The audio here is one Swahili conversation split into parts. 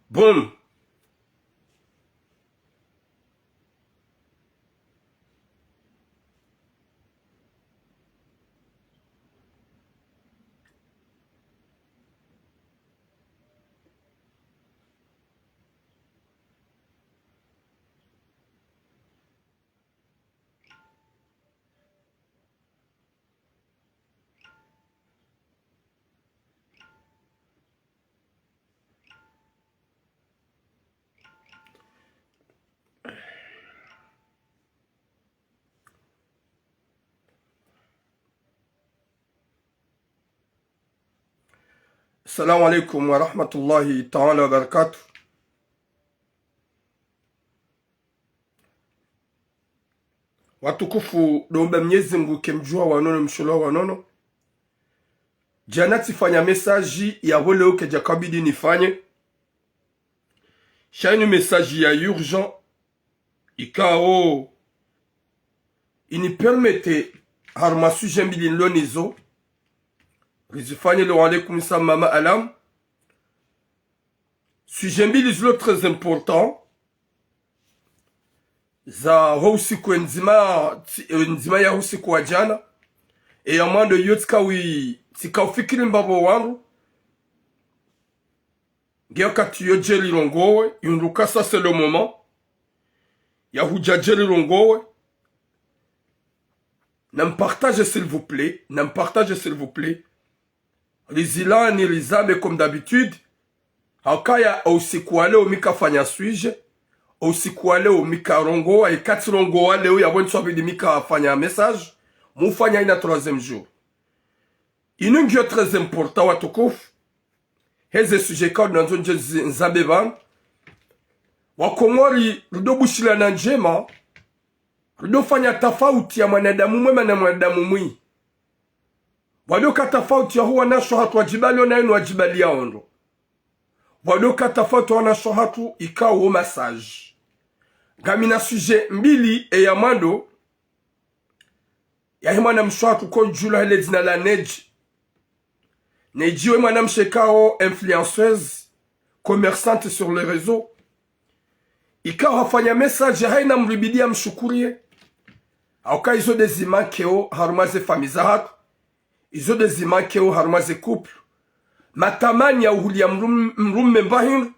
Boum. Assalamu alaikum wa rahmatullahi ta'ala wa barakatuh. Watukufu domba Mwenyezi Mungu kemjua wanono msholo wanono. Jana tifanya mesaji ya wole uke jakabidi nifanye. Shaini mesaji ya urgent. Ikao ini permette harma suje mbili lonizo. Rizifanye le alaikum sa mama alam. Suje mbili zlo très important. Za housiku nzima ya housiku wa jana. E ya mwando yotka tika ufikiri mbabo wangu. Ngea kati yo jeli rongowe. Yunruka sa c'est le moment. Ya huja jeli rongowe. Nam partage s'il vous plaît. Nam partage s'il vous plaît. Rizila ni rizabe comme d'habitude. Hakaya usiku wa leo mika fanya suije. Usiku wa leo mika rongoa. Kati rongoa leo ya wenu swabidi mika fanya message. Mufanya ina 3e jour. Inungyo très important watukufu. Heze suje kao nanzo nzabeban. Wakomori rudo bushila na njema. Rudo fanya tafauti ya mwanadamu mwema na mwanadamu mwi. Wadoka tafauti ya huwa nasho hatu wajibali ona inu wajibali ya ondo. Wadoka tafauti ya nasho hatu ikao massage. Gamina suje mbili e ya mando. Ya hima na mshwatu konjula hele zina la neji. Neji we mwana mshekao influenceuse. Commerçante sur les réseaux. Ikao hafanya message ya haina mribidia mshukurie. Auka izo dezima keo harumaze famiza hatu. Izo dezima keo harumaze couple. Matamani ya uhulia mrumme mbahinu.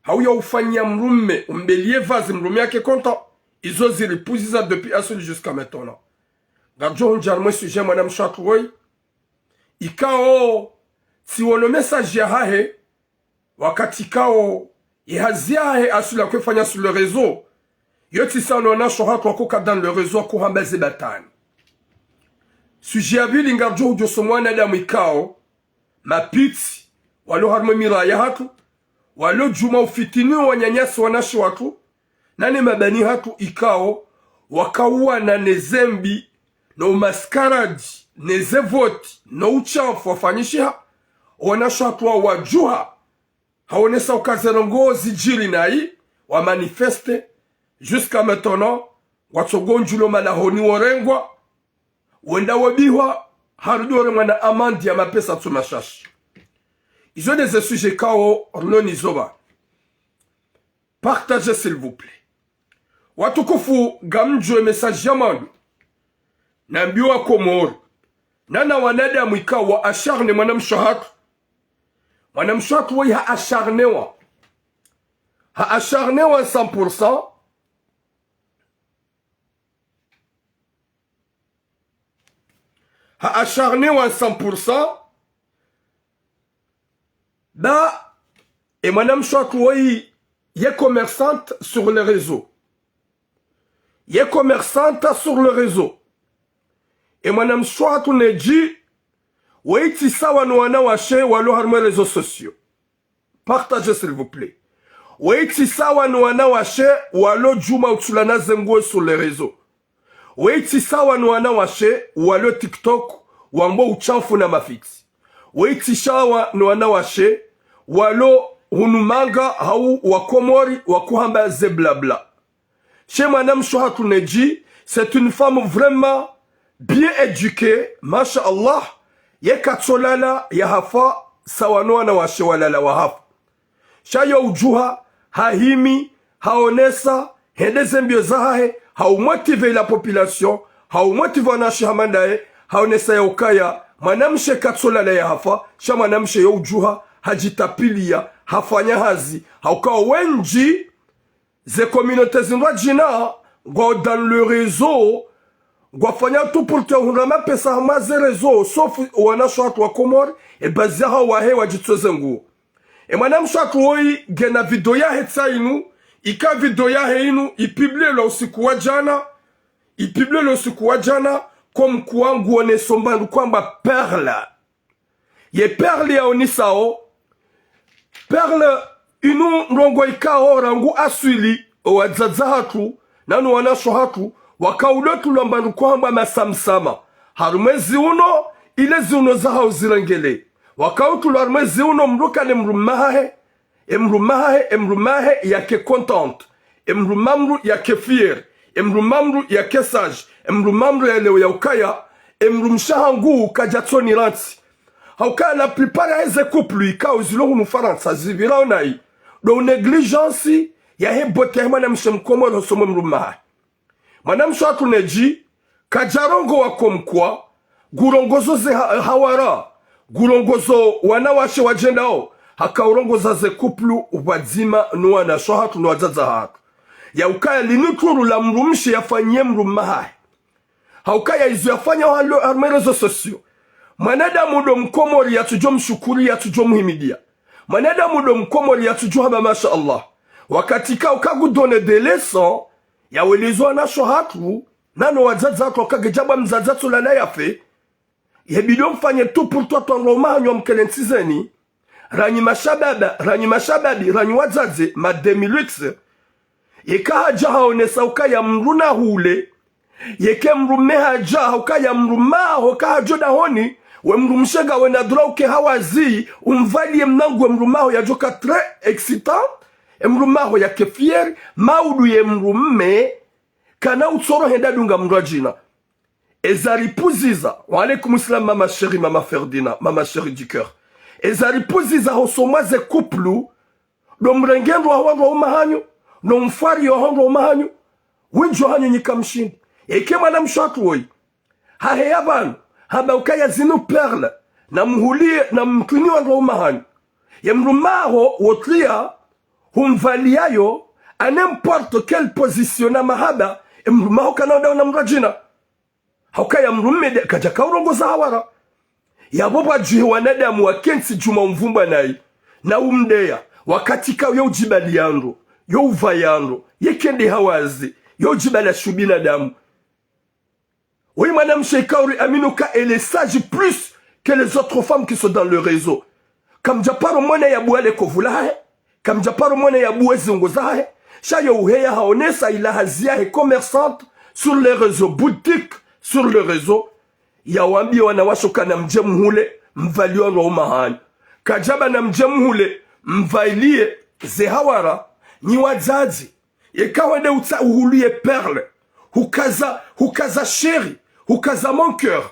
Hau ya ufanya mrumme umbelie vazi mrumme yake konta. Izo ziripuziza depuis asuli jusqu'à maintenant. Gadjo njarmwe suje mwana mshatu woi. Ikao siwono message ya hahe. Wakati kao ihazia hahe asuli ya kufanya sur le réseau. Yoti sa nona shohatu wakuka dans le réseau kuhambeze batani. Suje ya vili ngarjo ujoso mwana damu ikao. Mapiti. Walo harmo miraya hatu. Walo juma ufitini wanyanyasi wanashi watu. Nane mabani hatu ikao. Wakaua na nezembi. Na umaskaraji. Nezevoti. Na uchafu wafanyisha. Wanashi watu wa wajuha. Haonesa ukazerongo zijili na hii. Wa manifeste. Jusqu'à maintenant. Watsogonjulo malahoni warengwa. Wenda wabiwa. Harudore mwana amandi ya mapesa tumashashi. Izo des sujets kao orloni zoba. Partagez s'il vous plaît. Watukufu gamjwe message yamandu. Nambiwa komori. Nana wanada mwika wa acharne mwanamshahatu. Mwanamshahatu wa ha acharnewa. Ha acharnewa 100%. Ha acharnewa 100%. Ba, et madame Chouakoui, est commerçante sur le réseau. Est commerçante sur le réseau. Et madame Chouakou ne dit, oui, tu sais, wana wache, walo harme réseaux sociaux. Partagez s'il vous plaît. Oui, tu sais, wana wache, walo juma utulana zengo sur les réseaux. Oui, tu sais, wana wache, walo TikTok, wambo uchafu na mafiti. Oui, tu sais, wana wache, walo hunumanga hau wakomori wakuhamba ze blabla. Chez madame Chouakou ne dit, c'est une femme vraiment bien éduquée, masha'Allah, ye katsolala ya hafa sawanoa na washe walala wa hafa. shayo ujuha hahimi haonesa hendeze mbio zahe haumotive la population haumotive wanashi hamandaye haonesa ya ukaya manamshe katsola la ya hafa sha manamshe yo ujuha hajitapilia hafanya hazi haukawa wenji ze communautés zindwa jina go dans le réseau go fanya tout pour te hunama pesa hamaze réseau sauf wanasho watu wa Komori baziha wahe wajitsoze nguo mwanamsho watu woi gena video ya hetsa inu ika video ya inu ipiblie lo usiku wa jana ipiblie lo usiku wa jana comme kuangu one sombandu kwamba perle ye perle ya onisao perle inu ndongo ikao rangu aswili wadzaza hatu nanu wanasho hatu wakauletu lambandu kwamba masamsama harumezi uno ile ziuno zaha uzirangele wakautu larumezi uno mrukane mrumahe yake contente mrumamru yake fier mrumamru yake sage mrumamru ya leo ya ukaya mrumshahangu kajatsoni ranti hauka la plupart ya eze couple ika uzilohu mufaransa zivirao nai do negligence ya hebote mwana mshemkomo hosomo mrumahe manamsho watu neji kajarongo wakomkwa gurongozo ze hawara gurongozo wanawashe wajendao hakaurongoza ze kuplu wadzima nuwana shohatu nuwazaza hatu ya ukaya linuturu la mrumshi yafanyie mrumahae haukaya izu yafanya walo armerezo sosio manadamu do mkomori yatujo mshukuri yatujo muhimidia manadamu do mkomori yatujo haba masha Allah wakati ka ukagudone de leçon ya welizwa na shohatu nano wazaza hatu wakagejaba mzazatu lana yafe yebido mfanye tu pour toi ton romanyo mkelensizeni ranyi mashababi ranyi wazaze ma 2008 yeka haja haonesa ukaya mruna hule yeke mrume haja ukaya mrumaho ka hajoda honi we mrumshega we nadura uke hawazi umvalie mnangu we mrumaho ya joka très excitant mrumaho ya kefier maudu ye mrume kana utsoro henda dunga mrajina ezaripuziza wa alaikum salam mama chérie mama Ferdina mama chérie du cœur ezaripuziza hosomaze couple do mrengendo hawandu umahanyo no mfari yohondo umahanyo winjo hanyo nyikamshindi ekema na mshatu woi hahe yabanu haba ukaya zinu perle na mhulie na mtuni wandu umahanyo ya mrumaho wotlia humvaliayo a n'importe quelle position na mahaba mrumaho kanada na mrajina haukaya mrume kaja kaurongoza hawara yaboba juhe wanadamu wakensi juma mvumba nai na umdeya wakati ka yo jibali yando yo uva yando yekende hawazi yo jibali shubina damu oui madame Shekauri Aminuka elle est sage plus que les autres femmes qui sont dans le réseau comme japaro mwana ya buale kovulahe comme japaro mwana ya buwezi ngozahe shayo uheya haonesa ila hazia he commerçante sur les réseaux boutiques sur le réseau ya wambia wanawashoka na mjemhule mvalio ndo umahani kajaba na mjemhule mvailie zehawara ni wazazi yekawende utsa uhulie perle hukaza chéri hukaza mon cœur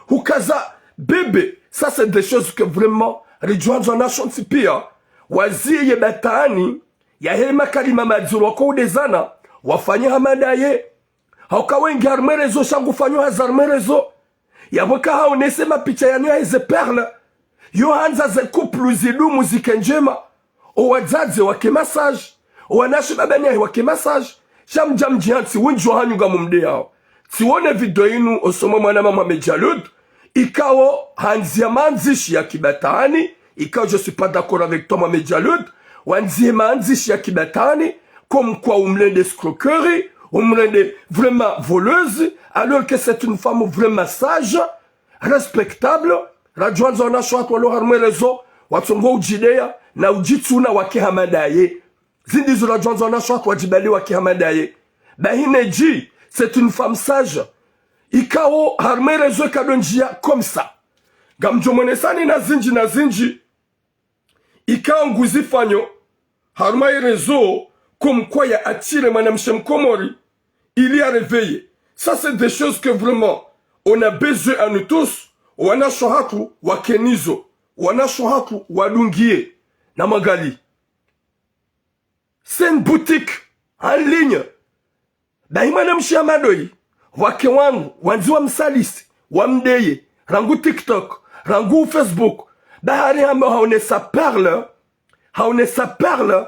hukaza bébé ça c'est des choses que vraiment rijuanzo na shonsi pia wazie batani ya hema kalima madzuru wako udezana wafanye hamadaye hauka wengi armerezo shangu fanyo hazarmerezo yaboka haonese mapicha ya niya hize perle yo hanza ze couple zidu muzike njema owadzaze wake massage owanashi babani ya wake massage shamjam jihansi winjo hanyuga mumde yao siwone video inu osomo mwana mama Mejalud ikawo hanzia manzishi ya kibatani ikawo je suis pas d'accord avec toi mama Mejalud wanzie manzishi ya kibatani comme quoi umlende escroquerie umlende vraiment voleuse alors que c'est une femme vraiment sage respectable rajuanza wanasho watu walo harmelezo watongo ujidea na ujitsuna wakihamadaye zindizo rajuanza wanasho watu wajibali wakihamadaye bahineji c'est une femme sage ikao harmelezo kadonjia comme ça gamjomonesani na zinji ikao nguzifanyo harmelezo comme quoi ya attire madame Shemkomori il y a réveillé. Ça, c'est des choses que vraiment, on a besoin à nous tous. Wana shohatu wa Kenizo. Wana shohatu wa Lungie. Namagali. c'est une boutique en ligne. Daima mshamadoi wake wangu wanziwa msalisi wamdeye rangu TikTok rangu Facebook bahari hamba haone sa perle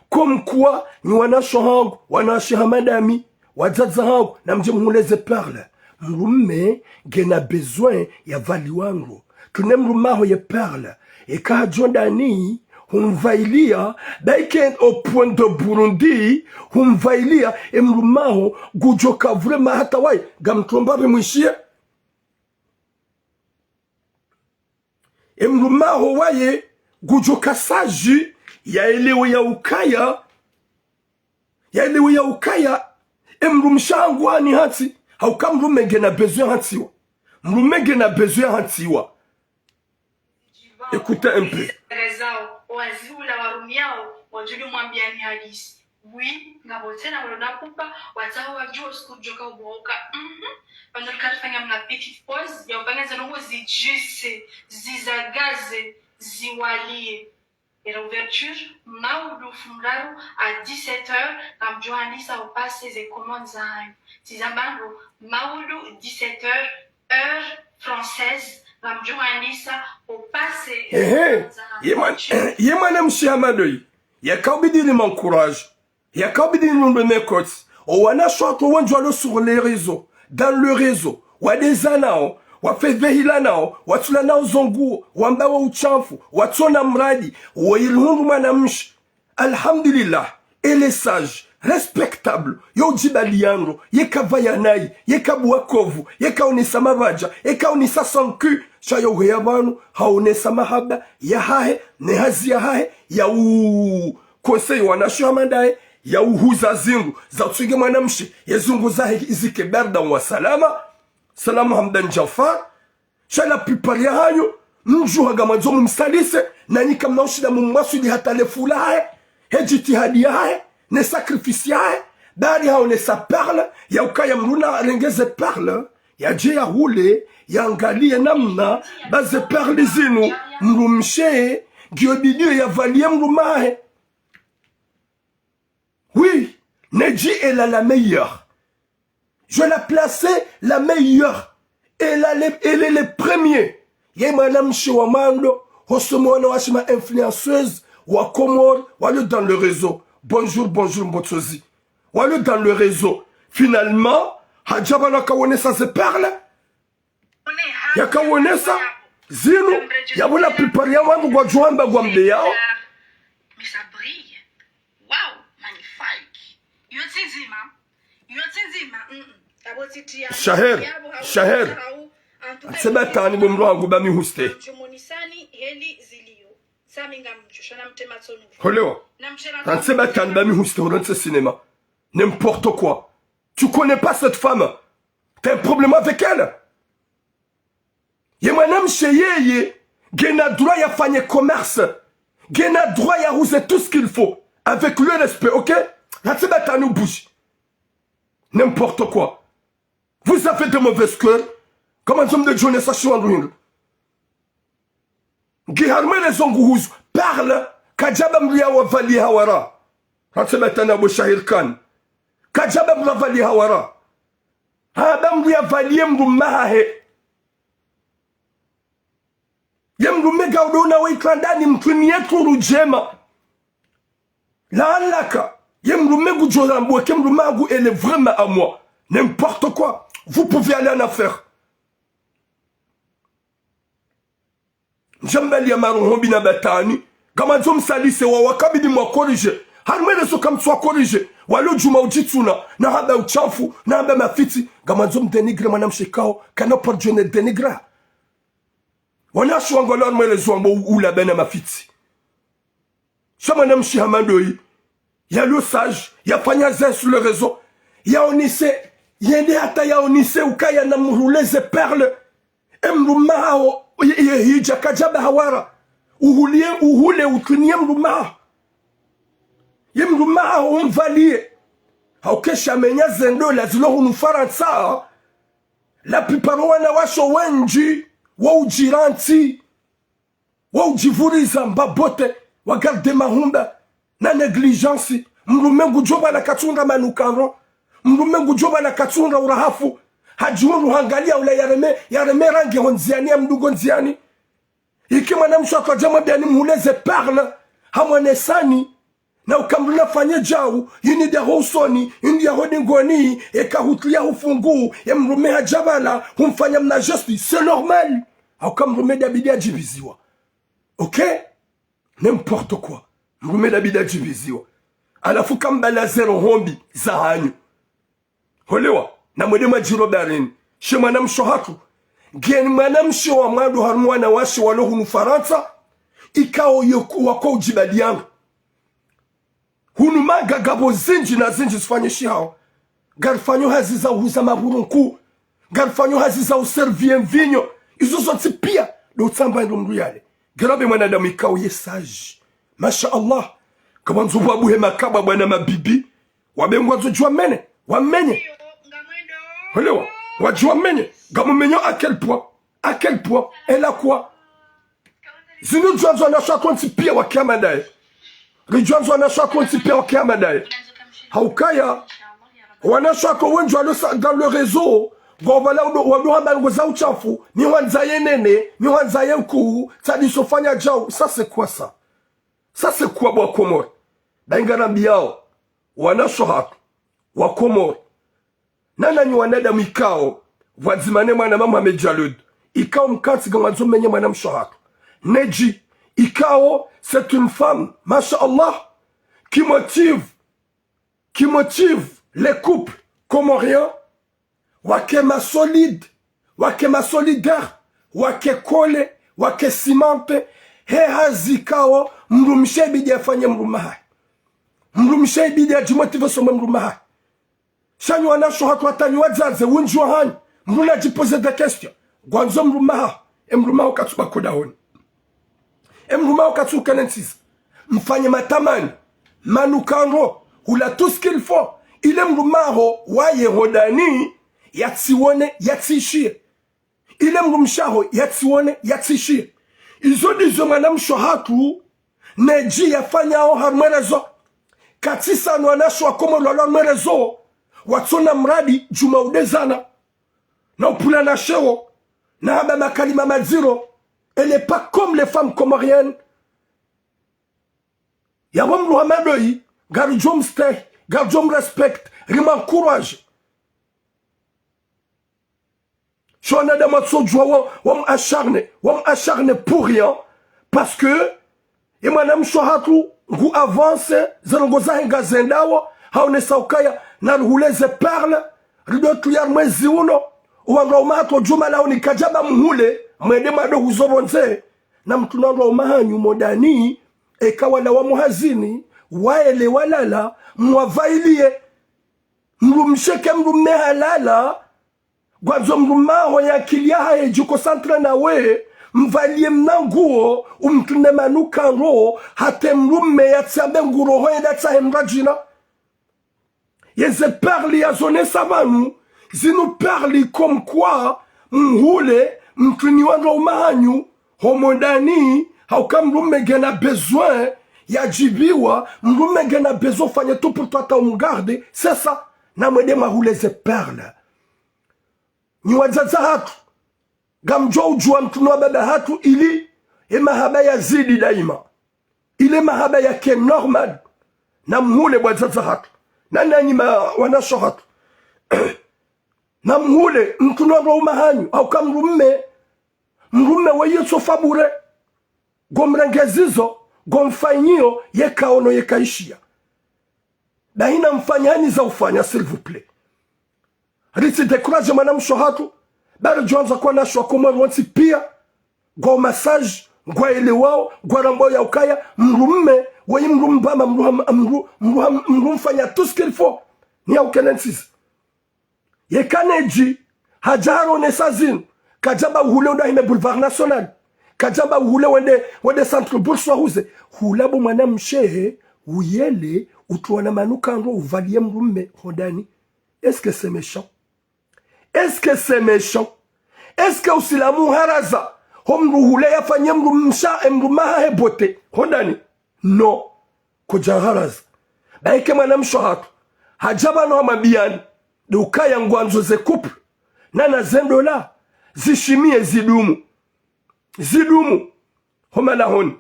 comme quoi ni wanasho hangu wanashi hamadami wazaza hangu na mje muhuleze perle mrume gena besoin ya vali wangu tune mrumaho ye perle eka jondani humvailia baiken au point de Burundi humvailia emrumaho gujoka vrema hata wai gamtomba bimwishie emrumaho waye gujoka saji ya elewe ya ukaya emrumshangu hani hati hauka mrume gena besoin hatiwa mrume gena besoin hatiwa. Écoutez un peu. Wazula warumiao wajuli mwambiani halisi wi ngabotena walonakupa wataho wajua sikujoka uboka wanakatufanya mna petit pause ya upangaza nungu zijise zizagaze ziwalie et l'ouverture maudu fundaru à 17h na mjoandisa upase ze commandes zangu tizambangu maudu 17h heure française na mjoandisa upase yemana mshamadoi yakabidi ni m'encourage yakabidi ni m'écoute o wana short wanjwalo sur les réseaux dans le réseau wa desanao wa fevehilana wa tulana zongu wamba wa uchafu wa tsona mradi wa ilhungu manamsh alhamdulillah et les sages respectable yo jibali yango yekavayanai yekabuakovu yekaonisa mabaja yekaonisa sanku shayo yabanu haonesa mahaba ya hahe ne hazi ya hahe ya u konsei wanasho amandae ya uhuza zingu za tsige mwanamshi yezungu zahe izike berda wa salama salamu hamdan Jafar shala piparia hayo mjuhaga mazomu msalise na nika mnaushida mumwasudi hata lefula hae hejitihadi hae ne sacrifice yae dari haone sa perle ya ukaya mruna rengeze perle ya je ya hule ya angalie namna baze perle zinu mrumshe giobidio ya valie mrumahe. Oui, Neji elle a la meilleure. Je la plaçais la meilleure. Elle est le premier. Yé madame Chewamando, Hosomona Washima influenceuse, wa Komor, wale dans le réseau. Bonjour, bonjour, Mbotsozi. Wale dans le réseau. Finalement, Hadjabana Kawone ça se parle. Ya Kawone ça. Zino, Yabona Piparia Wangu Guajuamba Guambea. Mais ça brille. Waouh, magnifique. Shaher. Sebatani Bumrangu Bami Huste. Holéo. Dans Sebatani Bami Huste, dans ce cinéma. N'importe quoi. Tu connais pas cette femme. T'as un problème avec elle. Yemanam Cheyeye. Gena droit ya fanye commerce. Gena droit ya rouser tout ce qu'il faut. Avec le respect, ok? La Sebatani bouge. N'importe quoi. Vous avez de mauvaises cœurs. Comment je me dis ça sur Andouin? Giharme les ongouz parle. Kajabam ria wa vali hawara. Hatsebatana Abu Shahir Khan. Kajabam ria vali hawara. Habam ria vali mrumahe. Yemrume gaudona wa iklandani mtwini yetu rujema. La alaka. Yemrume gujorambo kemrumagu elle est vraiment à moi. N'importe quoi. Vous pouvez aller en affaire. Jambali ya maruhombi na batani. Kama zom salise wa wakabidi mwa korije. Harumele so kam swa korije. Walo juma ujitsuna. Na haba uchafu. Na haba mafiti. Kama zom denigre manam shekao. Kana por jene denigra. Wana shwangolon mwele zwambo ula bena mafiti. Shama nam shihamandoi. Ya le sage. Ya fanyazen sur le réseau. Ya onise. Yende hata ya onise ukaya na mruleze perle. Emrumao. Hija kajaba hawara. Uhule utunie mrumaa. Yemrumaa umvalie. Haukesha menya zendo la zilo unufaransa. La piparo wana washo wenji. Wa ujiranti. Wa ujivuriza mbabote. Wa garde mahumba. Na negligence. mrume ngujoba na katunga manukaro mrume ngujoba na katunga urahafu hajionu hangalia ula yareme rangi honziani ya mdugo nziani iki mwanamsho akajama biani mhuleze parle hamwanesani na ukamruna fanye jau yini dia hosoni yini dia hodingoni eka hutlia hufungu ya mrume hajabala humfanya mna gesti c'est normal ukamrume dabidi ajibiziwa ok n'importe quoi mrume dabidi ajibiziwa alafu kambala zero hombi za hanyu holewa na mwede majiro barini she mwanamsho hatu geni mwanamsho wa mwadu harumwana washi walohu nufaransa ikao yoku wako ujibali yangu hunu maga gabo zinji na zinji sifanye shihao garfanyo hazi za uhuza maburunku garfanyo hazi za uservie mvinyo izo zote pia do tsamba ndo mru yale garabe mwanadamu ikao yesaji masha Allah kama nzubu abuhe makaba bwana mabibi wabengwa zojua mene wamenye holewa wajua menye gamu menyo à quel point elle a quoi zinu jwanzo na shwa konti pia wa kiamadaye rijwanzo na shwa konti pia wa kiamadaye haukaya wana shwa ko wenjo dans le réseau gobala wadu habango za uchafu ni wanzaye nene ni wanzaye ukuu tadi sofanya jao ça c'est quoi ça c'est quoi bwa Komoro baingana biao wana shwa wa Komoro nana nyi wanadamu ikao wadzimane mwana mama Jalud ikao mkati gamazo menye mwana mshohatu neji ikao c'est une femme mashallah qui motive les couples comoriens wakema solide wakema solidaire wakekole wakesimante hazikao mrumshe bidi afanye mrumaha mrumshe bidi ajimotive soma mrumaha Chanyu anasho hatu watanyu wazaze unjua hanyu mruna jipose de question gwanzo mrumaha mrumaha ukatuba kodahoni mrumaha ukatuka nentisa mfanye matamani manukanro hula tout ce qu'il faut ile mrumaho waye hodani yatsiwone yatsishie ile mrumshaho yatsiwone yatsishie izo dizo mwanamsho hatu neji yafanyao harmerezo katisa nwanasho wakomo lolo mwerezo watsona mradi juma udezana na upula na sheo na haba makalima maziro elle n'est pas comme les femmes comoriennes yawam luhamadoi garjom stay garjom respect rima courage shona da matsojwa wam acharne pour rien parce que et madame shohatu gu avance zangoza henga zendawo haone saukaya na huleze parle ridotu ya mwezi uno uwanga umato juma lao ni kajaba mhule mwede mado huzoronze na mtunando umahanyu modani ekawa na wamuhazini waele walala mwavailie mrumsheke mrume halala gwazo mrumaho ya kiliaha ejuko santra na we mvalie mnanguo umtune manuka ro hate mrume ya tsiabe nguro hoye da tsahe mrajina Yeze parli à zone savanu, zinu parli comme quoi, mhule, mtuniwando umahanyu, homodani, hauka mrume gena besoin, ya jibiwa, mrume gena besoin fanye tout pour toi ta umgarde, c'est ça, na mwede mahule ze parle. Niwazaza hatu, gamjo ujua mtunuwa baba hatu ili, mahaba ya zidi daima. Ile mahaba ya ke normal, na mhule wazaza hatu. Nana nyima wanashohatu na mhule mtunwa umahanyu au kamrume mrume weye sofabure gomrengezizo gomfanyio yekaono yekaishia daina mfanyani za ufanya s'il vous plaît riti dekuraje mwanamshohatu bado jonza kwa nashwa kumwe wansi pia go massage ngwa ele wao gwa rambo ya ukaya mrume weye mrumbama mrumfanya tout ce qu'il faut ni ya ukenensis ye kaneji hajaro nesazin kajaba uhule udahime boulevard national kajaba uhule wende centre bourgeois huze hulabo mwana mshehe uyele utuwana manuka ndo uvalie mrume hodani est-ce que c'est méchant est-ce que c'est méchant est-ce que usilamu haraza homru hule yafanye mrumsha mrumaha hebote hodani no kujaharaz baike mwana mshohatu hajaba no mabiani de ukaya ngwanzo ze couple nana zendola zishimie zidumu homa la honi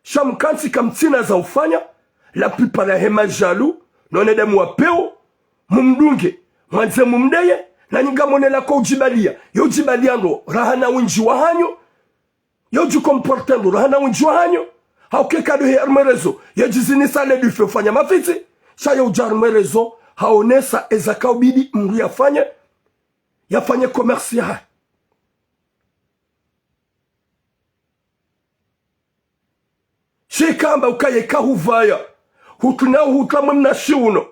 shamkansi kamtina za ufanya la plupart ya hema jalu none demu wapeo mumdunge mwanze mumdeye na nyingamonela ko ujibalia yo ujibalia ndo rahana winji wa hanyo yo ju comportando rahana winji wa hanyo haukeka do hermerezo yo jizini sale du feu fanya mafiti cha yo jarmerezo haonesa ezakaubidi mru yafanye commerce ya shikamba ukaye kahuvaya hutamwe mnashiuno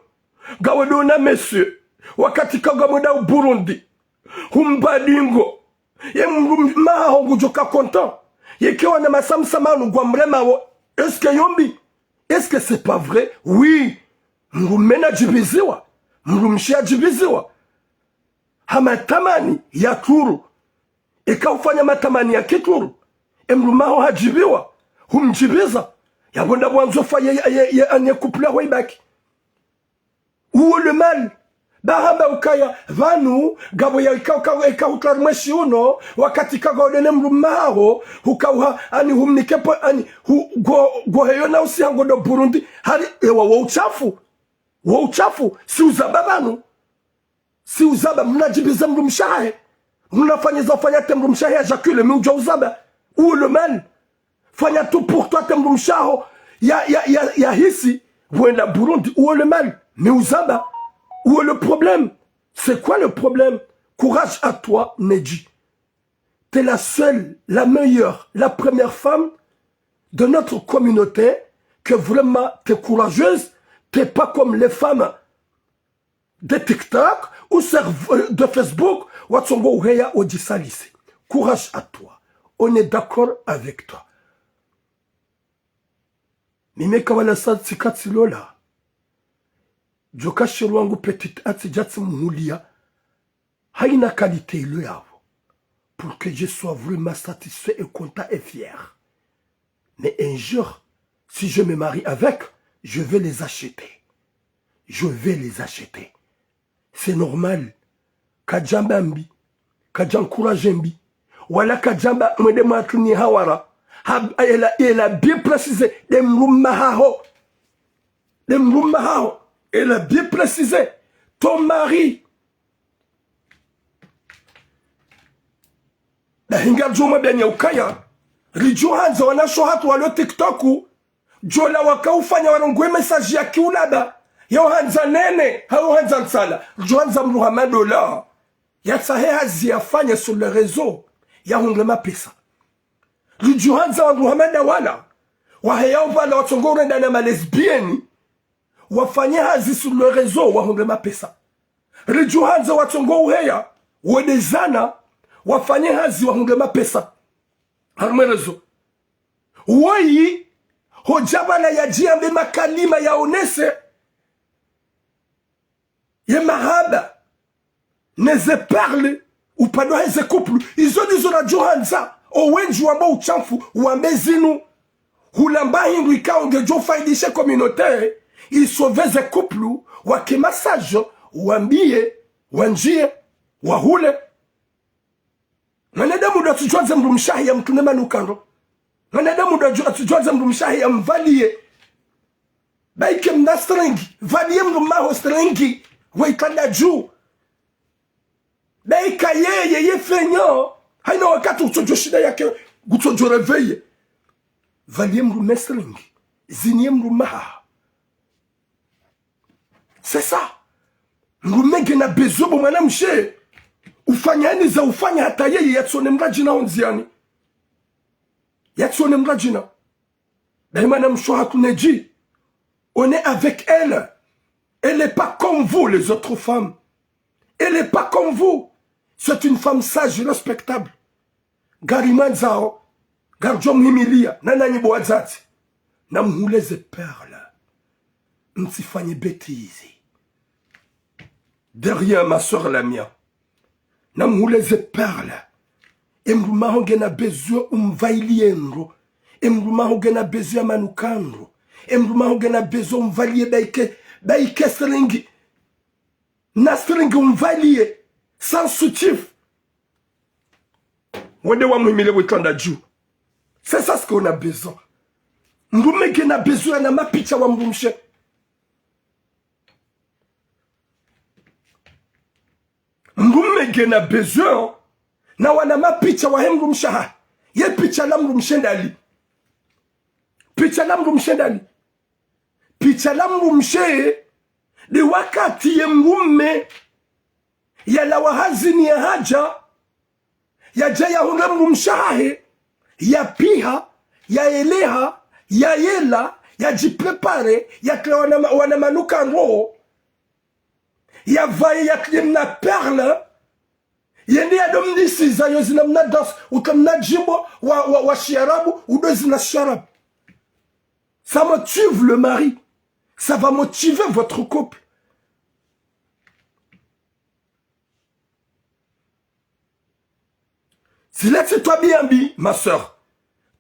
gawedona monsieur wakati kagamuda Burundi humbadingo ye maho ngujoka content yekewa na masamsamanu gwa mremawo est-ce que yombi est-ce que c'est pas vrai oui mrumena jibiziwa mrumshia jibiziwa hamatamani ya turu ikaufanya matamani ya kituru emrumaho hajibiwa humjibiza yabonda bwanzo fa ye anye couple way back où le mal bahamba ukaya vanu gabo ya ikautar mweshi uno wakati kagodene mrumaho ukauha ani humnikepo ani go heyo na usiango do Burundi hari ewa wa uchafu si uzaba banu si uzaba mnajibiza mrumshahe mnafanya fanya temrumshahe ajakule mujwa uzaba où le mal fanya tout pour toi temrumshaho ya hisi wenda Burundi où le mal mais uzaba où est le problème? C'est quoi le problème? Courage à toi, Neji. T'es la seule, la meilleure, la première femme de notre communauté que vraiment t'es courageuse. T'es pas comme les femmes de TikTok ou de Facebook. Watsongo Uheya Ojisalisi. Courage à toi. On est d'accord avec toi. Mime kawala sa tsikatilola. Joka shirwangu petit ati jatsi muhulia haina qualité ilo yavo pour que je sois vraiment satisfait et content et fier. Mais un jour, si je me marie avec, je vais les acheter. Je vais les acheter. C'est normal. Kajamba mbi, kajankuraje mbi, wala kajamba mwede matuni hawara. Elle a bien précisé des mrumahaho. Des mrumahaho. Elle a bien précisé, ton mari. Na hinga juma benye ukaya. Rijuhanza wanashohatu walo TikToku. Jola wakaufanya warongwe message ya kiulada. Yohanza nene, hauhanza nsala. Johanza Muhammadu la. Yatsahe hazi yafanya sur le réseau. Ya hunglema pesa. Rijuhanza wa Muhammadu wala. Wahaya wala watongore ndana malesbieni. Wafanye hazi sur le réseau wahonglema pesa. Rijuhanza watongo uheya wedezana wafanye hazi wahonglema pesa. Harme rezo. Wayi hojabana ya jiambe makalima ya onese ye mahaba neze parle ou pado heze couple izo nizo na Johanza owenji wamba uchamfu wambe zinu hulamba hindu ikaonge jo faidishe communautaire. Il sauvait les couples, wake massage, wambie, wanjie, wahule. Manadamu da tujuanza mrumshahi ya mtunema nukando. Manadamu da tujuanza mrumshahi ya mvalie. Baike mna strengi, valie mrumaho strengi, waitanda juu. Baika ye fenyo. Haina wakati utojo shida yake, utojo reveye. Valie mrume strengi, zinye mrumaha. C'est ça. Ngumege na bezobo mwanamshe. Ufanyani za ufanya hata yeye yatsone mrajina onziani. Yatsone mrajina. Daima na mshoha kuneji. On est avec elle. Elle n'est pas comme vous les autres femmes. Elle n'est pas comme vous. C'est une femme sage et respectable. Garimanzao. Garjom himilia. Nanani boazati. Namhuleze perle. Msifanye bêtise. Derrière ma soeur la mienne. Namhuleze perle. Emrumaho gena besoin umvailienro. Emrumaho gena besoin manukandro. Emrumaho gena besoin umvalie baike baike seringi na seringi umvalie sans soutif wode wa muhimile wetanda juu. C'est ça ce qu'on a besoin. Mrume gena besoin na mapicha wa mrumshe. Mrume gena besoin na wana mapicha wa mrumshe ha. Ye picha la mrumshe ndali. Picha la mrumshe ndali. Picha la mrumshe ni wakati ye mrume ya la wahazini ya haja ya jaya hunga mrumshe hahe ya piha, ya eleha, ya yela, ya jiprepare, ya kle wana manuka roho, ya vaye ya kle mna perle, yende ya domnisi za yo zina mna dos, ukamna jimbo wa shiarabu, ou de zina shiarabu. Ça motive le mari. Ça va motiver votre couple. Si là c'est toi bien bi, ma soeur.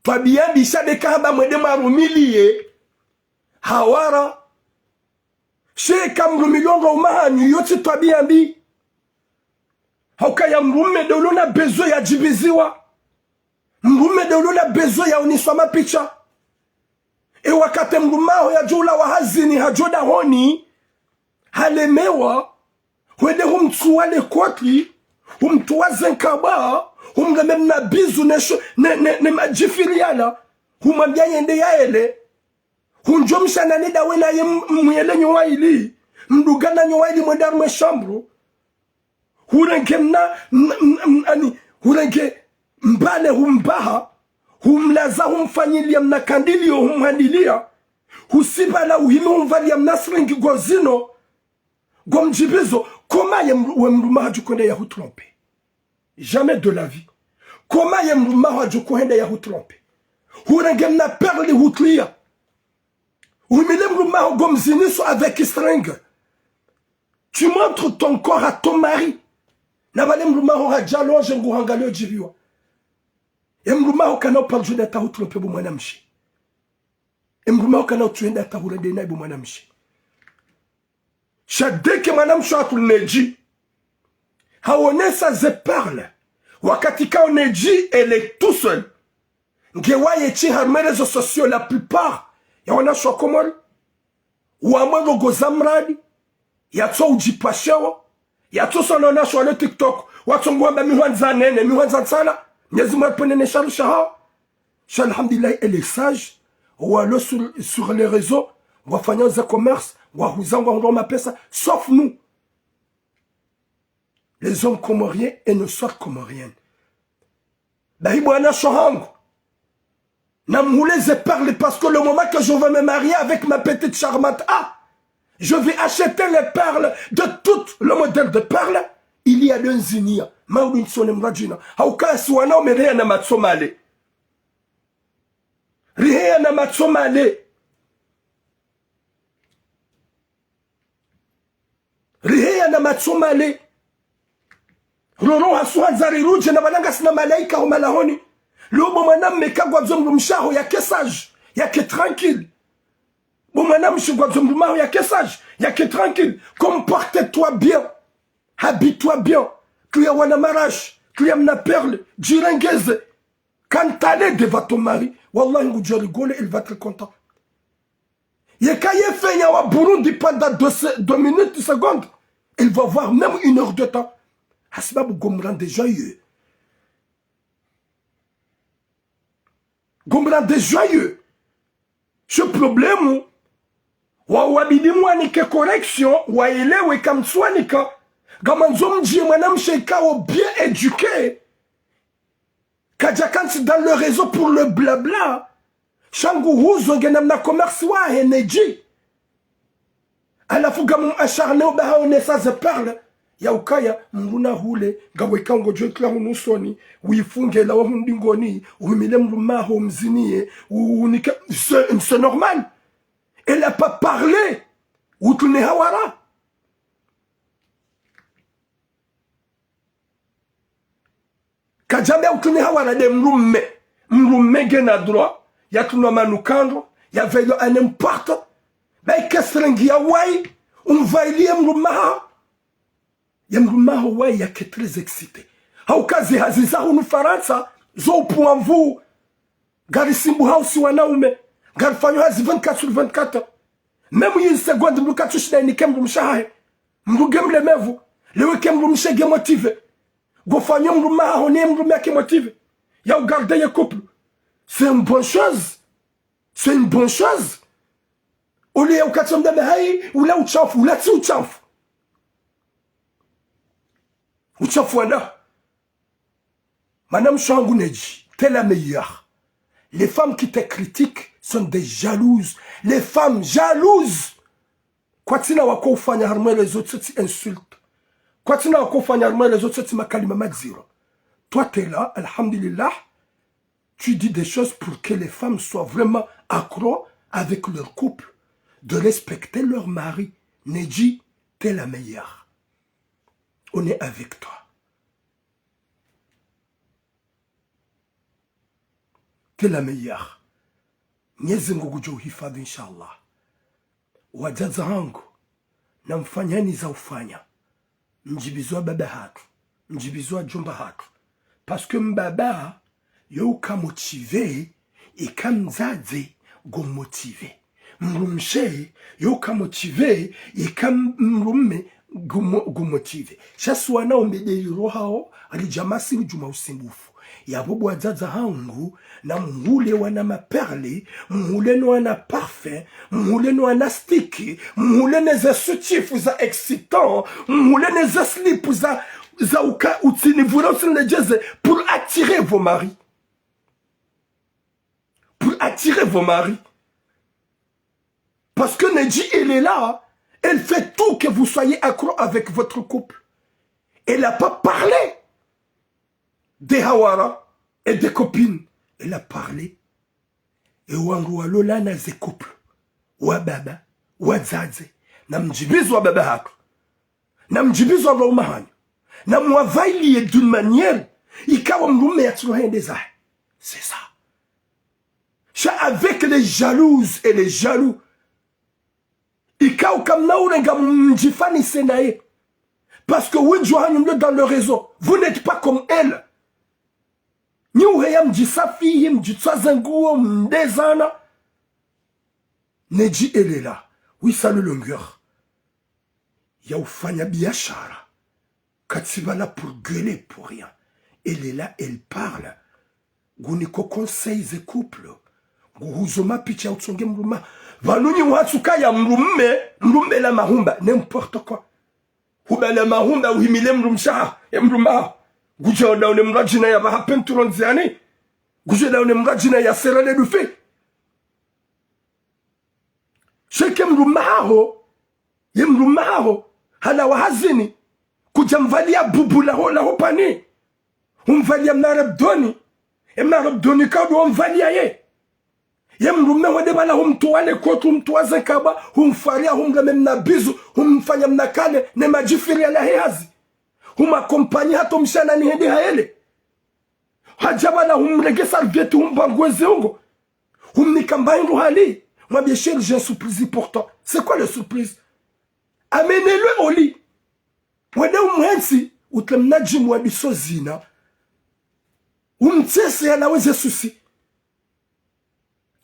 Toi bien bi, ça de kahaba mwede marumilie. Hawara. She kamrumilonga umahani, yoti toi bien bi. Hauka ya mrume de ulona bezo ya jibiziwa. Mrume de ulona bezo ya uniswama picha. E wakate mrumao ya jula wa hazini hajoda honi. Halemewa. Wede humtuwa le kotli. Humtuwa zenkaba. Humgame mna bizu ne majifiliana. Humambia yende ya ele. Hunjomsha nanida wena ye mwele nyowa ili. Mdugana nyowa ili mwendar mwe shambro. Hurenke mna hurenke mbale humbaha. Humlaza humfanyilia mna kandilio humhandilia. Husiba na uhime humvalia mna sringi gozino. Gomjibizo. Koma ye mruma hajukonde ya hutrompe. Jamais de la vie. Comment y a un de ya tromper? Hurengem na perle hutlia. Humilem ruma gomziniso avec string. Tu montres ton corps à ton mari. Nabalem ruma ha jalo jengu hangalio jibiwa. Em ruma kana par jona ta tromper bu mwanamshi. Em ruma kana tuenda ta hurende na bu mwanamshi. Shadeke mwanamshi atuneji. Haonesa ze parle. Wakatika oneji, elle est tout seul. Ngewa yechi harme réseaux sociaux, la plupart. Ya wana shwa komol. Uamwego gozamradi. Ya tso ujipashewa. Ya tso sonona shwa le TikTok. Watsongwamba miwanza nene, miwanza tsala. Nyezi mwepene ne shalusha hao. Alhamdulillah, elle est sage. Walo sur les réseaux. Wafanya za commerce. Wahuzanga wangoma pesa. Sauf nous. Les hommes comoriens et nos soeurs comoriennes. Baïbouana Shohango. Namhoulez parle parce que le moment que je vais me marier avec ma petite charmante, je vais acheter les perles de tout le modèle de perles. Il y a d'un zinia. Maoulin sonem rajina. Hauka suana me rien na matsomale. Rien na matsomale. Rien na matsomale. Roro haswa zariruje na balanga sina malaika au malahoni. Lobo mwanam mekagwa zombu mshaho ya kesage, ya ke tranquille. Bo mwanam shigwa zombu maho ya kesage, ya ke tranquille. Comporte-toi bien. Habille-toi bien. Tu es wana marash, tu es mna perle, jirengeze. Quand t'allais devant ton mari, wallah ngujua rigole, il va être content. Yekaye fenya wa Burundi pendant 2 minutes, 2 secondes. Il va voir même 1 heure de temps. Hasbab gomran de joyeux. Gomran de joyeux. Ce problème, wa wabidi mwanike correction, wa elewe kamswanika, gamanzom die manam sheka o bien éduqué. Kajakansi dans le réseau pour le blabla. Shangu huzo genam na commerce wa heneji. Alafu gamum acharné au baha onesa ze parle. Ya ukaya mbuna hule gaweka ngojo kla hunusoni uifunge la wahundingoni umile mrumaho mzinie unika c'est normal. Elle n'a pas parlé ou tu n'es hawara. Kajame ou tu n'es hawara de mrume gena droit ya tunwa manukando ya veyo à n'importe bai kasrangia wai umvailie mrumaha ya mrumaha wai yake très excité haukazi hazizahu nu Faransa zo upuamvu gari simbu hausi wanaume gari fanyo hazi 24 sur 24 même une seconde mruka tushida inike mrumshahe mruge mlemevu leweke mrumshege motive go fanyo mrumaha hone mrume yake motive ya ugarde ye couple c'est une bonne chose, c'est une bonne chose. Au lieu où tu me ou là où tu ou là où tu où tu Madame Changouneji, t'es la meilleure. Les femmes qui te critiquent sont des jalouses. Les femmes jalouses. Quoi tu n'as pas fait harmonie les autres tu insultes. Quoi tu n'as pas fait harmonie les autres tu m'akalima madzira. Toi t'es là, alhamdulillah. Tu dis des choses pour que les femmes soient vraiment accros avec leur couple, de respecter leur mari. Neji, t'es la meilleure. On est avec toi. T'es la meilleure. Nyezi ngugujo hifadhi inshallah. Wajaza hangu na mfanyani za ufanya. Mjibizwa baba hatu. Mjibizwa jumba hatu. Parce que mbaba yo ka motivé et kam zaze go motivé mrumshe yo ka motivé et kam mrumme go motivé shaswana omedeli rohao alijamasi mjuma usimbufu ya bobo azaza hangu na mhule wana maperle mhule no wana parfait mhule no wana sticky mhule neza suchifu za excitant mhule neza slip za uka utini vurosile pour attirer vos maris. Pour attirer vos maris. Parce que Neji, elle est là. Elle fait tout que vous soyez accro avec votre couple. Elle n'a pas parlé des Hawara et des copines. Elle a parlé. Et wangu lola na ze couple. Wa baba, wa zaze. Na mjibizu wa baba hako. Na mjibizu wa romahanyo. Na mwavaili d'une manière. Ikawa mrume ya tulohende zahe. C'est ça. Avec les jalouses et les jaloux. Parce que oui, dans le réseau, vous n'êtes pas comme elle. Neji, elle est là. Oui, ça le longueur. Yaoufanya biachara. Katsibala pour gueuler pour rien. Elle est là, elle parle. Gouniko conseille des couples. Guhuzoma picha utsonge mruma. Vanuni watsuka ya mrumme la mahumba. N'importe quoi. Hubele mahumba uhimile mrumsha. Mruma. Guje da une mrajina ya mahapen turonziani. Guje da une mrajina ya serale du fait. Sheke mrumaho. Ye mrumaho. Hala wahazini. Kujamvalia bubu la hopani. Umvalia mnarabdoni. E mnarabdoni kado umvalia ye. Yemrume wade bala humtuane kotu humtuaze kaba humfaria humgame mnabizu humfanya mnakane ne majifiri ala heazi humakompanya hato mshana ni hedi haele hajabala humregesa vyetu humbangweze ungo humnikambaindu hali mwabie chéri j'ai un surprise pour toi. C'est quoi le surprise? Amenez-le au lit wade umwensi utlemnaji mwabiso zina umtese yanaweze susi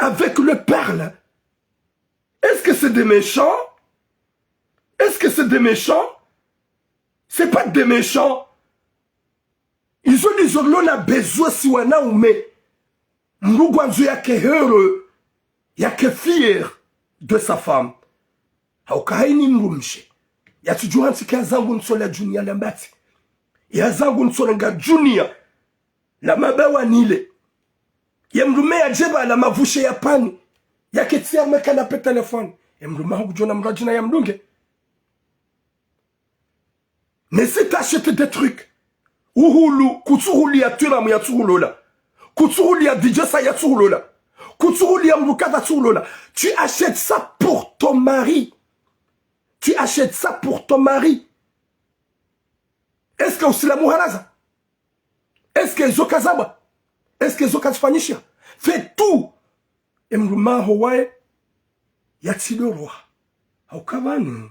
avec le perle. Est-ce que c'est des méchants? Est-ce que c'est des méchants? C'est pas des méchants. Ils ont dit l'on a besoin si on a oumé. Mrouguanzu yake heureux, yake fier de sa femme. Haukaini mrumshi. Yatujua ntiki ya zangu nsole junior lambati. Ya zangu nsole nga junior. La mabawa nile. Yemrume ya jeba la mavushe ya pani. Ya ketia meka na pe telefone. Yemrume hukujona mrajina ya mlunge. Mais si t'achètes des trucs. Uhulu, kutsuhuli ya turamu ya tsuhulola. Kutsuhuli ya dijasa ya tsuhulola. Kutsuhuli ya mrukata tsuhulola. Tu achètes ça pour ton mari. Tu achètes ça pour ton mari. Est-ce que aussi la muharaza? Est-ce que zokazaba? Est-ce que zokazfanisha? Fais tout. Emruma Hawaii, yatsi le roi. haukavanu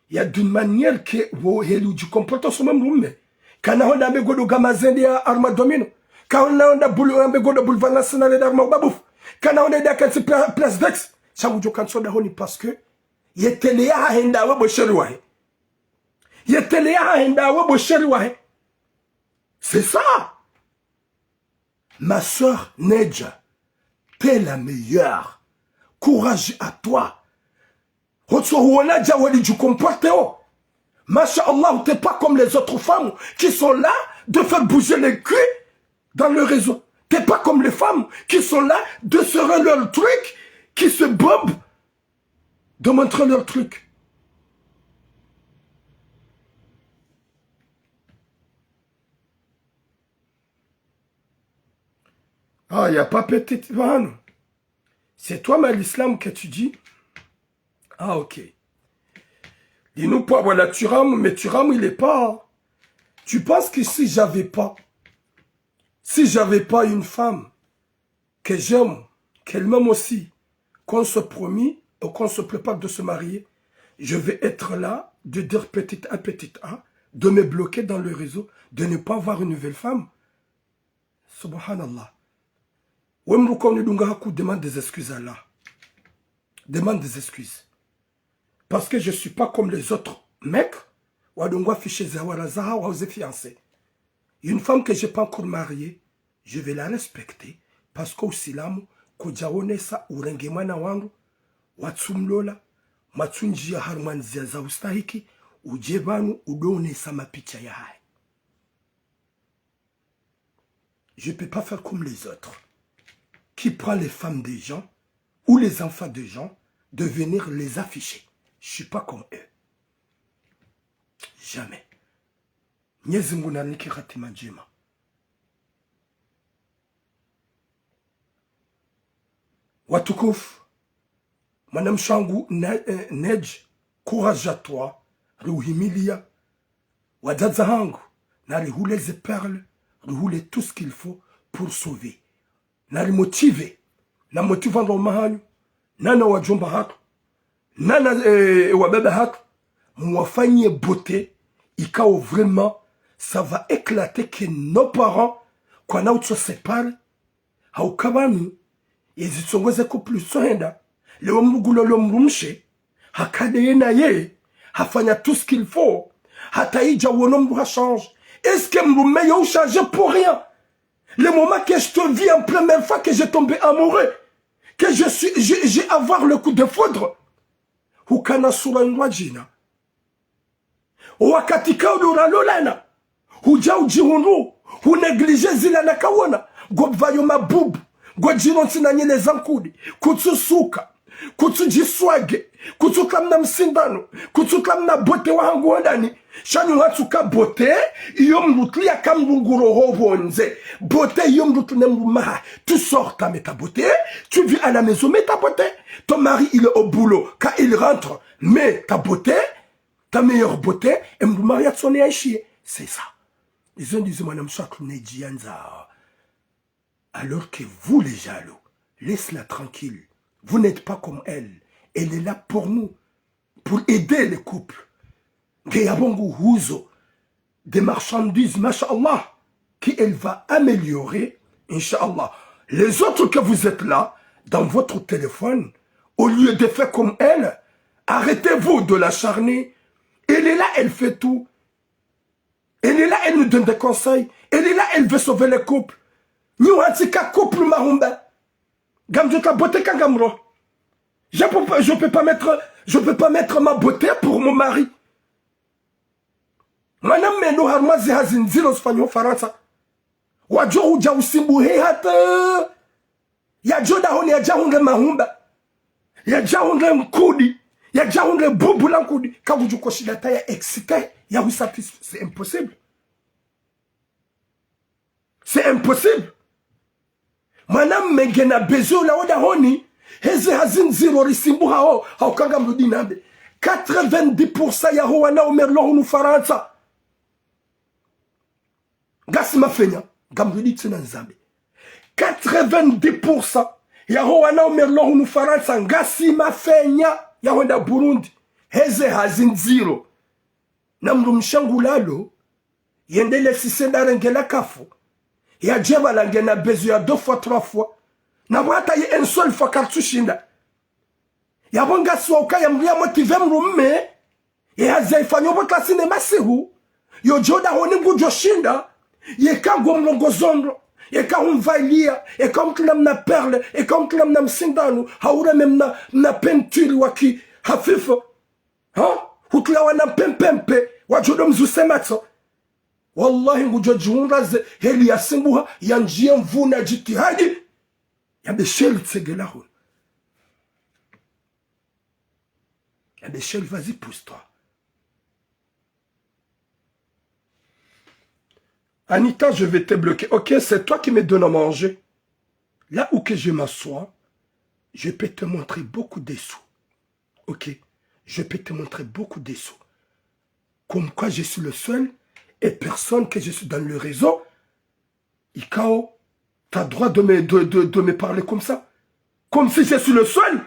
ya d'une manière que wo helu du comportement sur même rume kana honda be godo gamazendi ya arma domino kana honda bulu ambe godo boulevard national d'arma babouf kana honda da kan place dex changu jo kan soda honi parce que yetele ya henda we bo sheri wahe yetele ya henda we bo sheri wahe. C'est ça. Ma soeur Nedja, t'es la meilleure. Courage à toi. Du comportement. Masha'Allah, t'es pas comme les autres femmes qui sont là de faire bouger les culs dans le réseau. T'es pas comme les femmes qui sont là de serrer leur truc, qui se bombent de montrer leur truc. Ah, il n'y a pas petite vanne. C'est toi, mais l'islam que tu dis. Ah, ok. Dis-nous pas, voilà, Turam, mais Turam, il est pas. Tu penses que si j'avais pas une femme que j'aime, qu'elle m'aime aussi, qu'on se promet ou qu'on se prépare de se marier, je vais être là, de dire petit A, de me bloquer dans le réseau, de ne pas avoir une nouvelle femme. Subhanallah. Demande des excuses à Allah. Demande des excuses. Parce que je ne suis pas comme les autres mecs. Une femme que je n'ai pas encore mariée, je vais la respecter. Parce qu'au Silamu, kujaonesa urengemana wangu, watsumlola, matsunjia harmanzia za ustahiki, ujebanu udonesa mapicha ya hai. Je ne peux pas faire comme les autres. Qui prend les femmes des gens ou les enfants des gens de venir les afficher. Je ne suis pas comme eux. Jamais. Nyezimuna niki khatima njema. Watukuf, Madame Shangu Nej, courage à toi, ruhimilia, wadadza hangu, na rihule ze perles, rihule tout ce qu'il faut pour sauver. Na motivé, na motivant au mahanyu, nana wajumba hatu, nana wabebe hatu, mwafanye beauté, ikao vraiment, ça va éclater que nos parents, quand nous se séparent, haukabani, yezitsongweze kuplu sohenda, leo mgulo lo mrumshe, hakadeye na ye, hafanya tout ce qu'il faut, hata ija wonombu change. Est-ce que mrume yo change pour rien? Le moment que je te vis en première fois que j'ai tombé amoureux, que j'ai avoir le coup de foudre, hukana sura nwajina, wakatika uduralolana, huja ujihundu, huneglige zila na kawana, gobvayo mabubu, gojinonsi na nyele zankudi, kutsusuka, kutsujiswage, kutsuklamna msindano, kutsuklamna bote wa hangu wandani, Chanu hatsuka bote, yom lutlia kam lunguro hovonze. Bote yom lutunemumaha. Tu sors, ta mets ta beauté. Tu vis à la maison, mets ta beauté. Ton mari, il est au boulot. Quand il rentre, mets ta beauté, ta meilleure beauté, et m'mari a sonné à chier. C'est ça. Ils ont dit, madame Chaklunejianza. Alors que vous, les jaloux, laisse-la tranquille. Vous n'êtes pas comme elle. Elle est là pour nous. Pour aider les couples. Des marchandises, masha'Allah, qui elle va améliorer, incha'Allah. Les autres que vous êtes là, dans votre téléphone, au lieu de faire comme elle, arrêtez-vous de l'acharner. Elle est là, elle fait tout. Elle est là, elle nous donne des conseils. Elle est là, elle veut sauver les couples. Nous, antika couple mahumba. Gamjota beauté kangamro. Je peux pas mettre ma beauté pour mon mari. Madame Meno harmazi hazinzilo sfanyo Faransa. Wajo uja usimbu hata. Ya joda honi ya jahunge mahumba. Ya jahunge mkudi. Ya jahunge bubula mkudi. Kabuju koshidata ya excité. Ya wisapis. C'est impossible. C'est impossible. Madame Mengena bezo la oda honi. Heze hazinzilo risimbu hao. Haukanga mrudi nabe. 90% ya huwana umerlohunu Faransa. Gasi mafenya, gamrudi tsina nzambe. 90% ya wana umerlo hunu Faransa, gasi mafenya ya wenda Burundi. heze hazinziro na mrumshangulalo yendele sisenda rengela kafu ya jeba lange na bezu ya 2 fois 3 fois na wata ye une seule fois kartushinda ya bonga soka ya mria motive mrumme ya zaifanyo bota sinema sihu yo joda honi ngujo shinda ye kago mlongozondo ye ka humvailia ye ka mtu namna perle ye ka mtu namna msindano haura memna na peinture waki hafifu ha hutula wana pempempe wajodo mzusematso wallahi ngujo jiungaze heli ya simbuha ya njia mvuna jitihadi ya besheli tsegelahu ya besheli vas-y pousse-toi. Anita, je vais te bloquer. Ok, c'est toi qui me donnes à manger. Là où que je m'assois, je peux te montrer beaucoup de sous. Ok, je peux te montrer beaucoup de sous. Comme quoi je suis le seul et personne que je suis dans le réseau. Ikao, tu as droit de me parler comme ça. Comme si je suis le seul.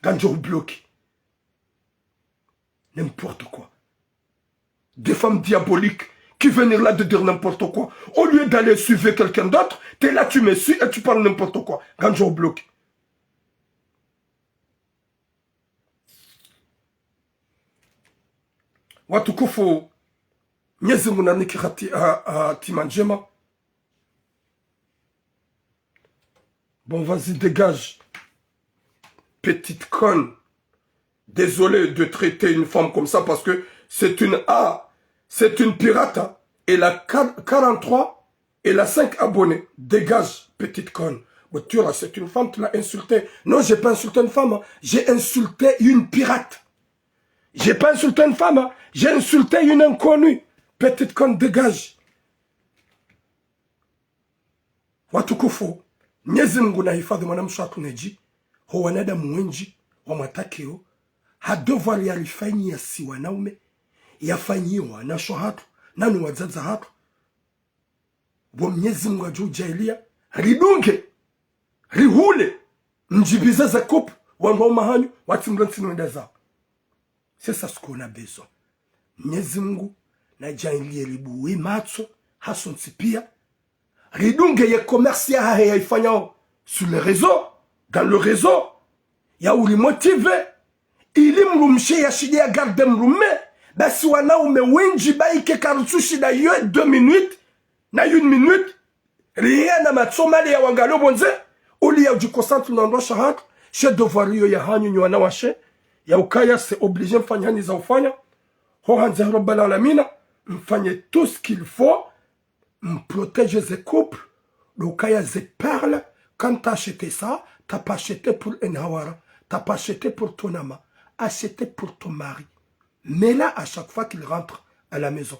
Quand je vous bloque. N'importe quoi. Des femmes diaboliques qui viennent là de dire n'importe quoi. Au lieu d'aller suivre quelqu'un d'autre, tu es là, tu me suis et tu parles n'importe quoi. Quand je vous bloque. Watukufu Mwenyezi Mungu nikihati timanjema. Bon, vas-y, dégage. Petite conne. Désolé de traiter une femme comme ça parce que c'est une pirate. Hein. Elle a 43, elle a 5 abonnés. Dégage, petite conne. C'est une femme, tu l'as insultée. Non, j'ai pas insulté une femme. Hein. J'ai insulté une pirate. J'ai pas insulté une femme. Hein. J'ai insulté une inconnue. Petite conne, dégage. Watukufu. Mwenyezi Mungu na hifadhi mwanamsha tuneji. Ho wanadamu wengi wamatakio. Hadovari yalifanyia si wanaume. Yafanyiwa na shohatu. Nanu wazaza hatu. Bo Mwenyezi Mungu ajujailia. Ridunge. Rihule. Mjibiza za kupu. Wangoma hanyu. Watimransi nwenda zao. C'est ça ce qu'on a besoin. Mwenyezi Mungu na jailie libuwe matso hason tipia ridunge ye commerce ya hae yaifanyao sur le réseau, dans le réseau ya uli motive ili mrumshe ya shidi ya garde mrume basi wanaume wenji baike karutushi da yo 2 minutes na 1 minute rien na matsomali ya wangalo bonze uli ya ujikosantu na ndo shahatu she devoirio ya hanyu nywana washe ya ukaya c'est obligé mfanya ni za ufanya ho hanza rabbal alamina mfanye tout ce qu'il faut protège les couples l'ukaya ze perle quand t'as acheté ça t'as pas acheté pour un hawara t'as pas acheté pour ton amant acheté pour ton mari mais là à chaque fois qu'il rentre à la maison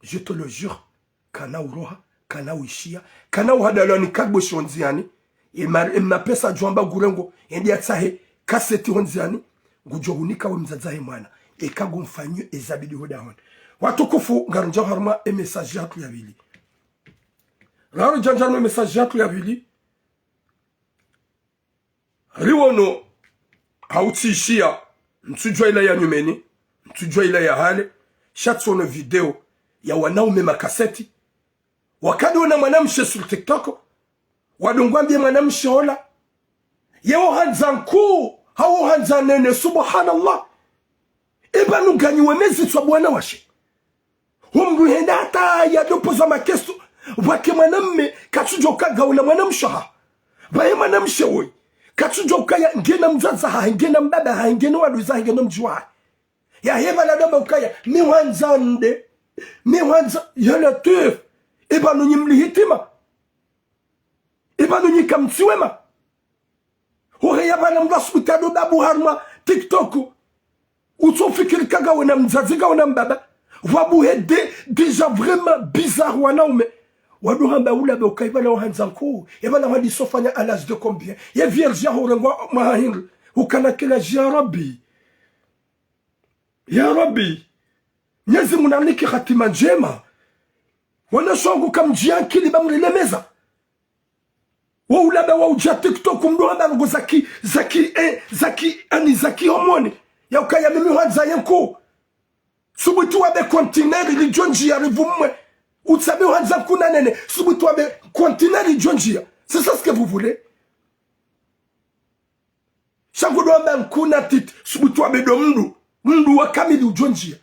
je te le jure kana uroha kana uishia kana uhadalani kadbo shonziani imna pesa jwamba gurengo endi atsahe kaseti honziani gujohunika we mzazahe mwana ekago mfanyo ezabidi hodahon watukufu ngarunja harma e message yatu ya bili raro janjano message yatu ya bili riwono hautishia mtujwa ila ya nyumeni mtujwa ila ya hale shatsono video ya wanaume makaseti wakadi wana mwanamshe sur TikTok wadungwambie mwanamshe hola yeo hanzanku hao hanzanene subhanallah ebanu ganyiwe mezi twa bwana washe humru henda hata ya dopoza makesto wake mwanamme katujoka gaula mwanamshaha baye mwanamshe woi katujoka ya ngena mzaza ha ngena mbaba ha ngena waluza ngena mjwa ya heba la doma ukaya miwanzande miwanza yala tuf ebanu nyimli hitima ebanu nyikamtsiwema hore ya bana mvasutado babu harma TikTok utofikiri kaga wana mzazi ga wana mbaba wabuhe déjà vraiment bizarre wanaume waduhamba ula be ukaibala wahanzanku yabala wadi sofanya à l'âge de combien ya vierge ya horengwa mahahir ukana kila ya rabbi Mwenyezi Mungu aniki hatima njema wana shongu kamjia kili bamlilemeza wa ulaba wa uja TikTok mdo hamba ngo zaki homoni ya ukaya mimi wanza yanko subutu wabe container ili jonji ya rivumwe utsabe wanza kuna nene subutu wabe container ili jonji ya c'est ça ce que vous voulez changu do hamba nkuna tit subutu wabe do mdu wa kamili ujonji ya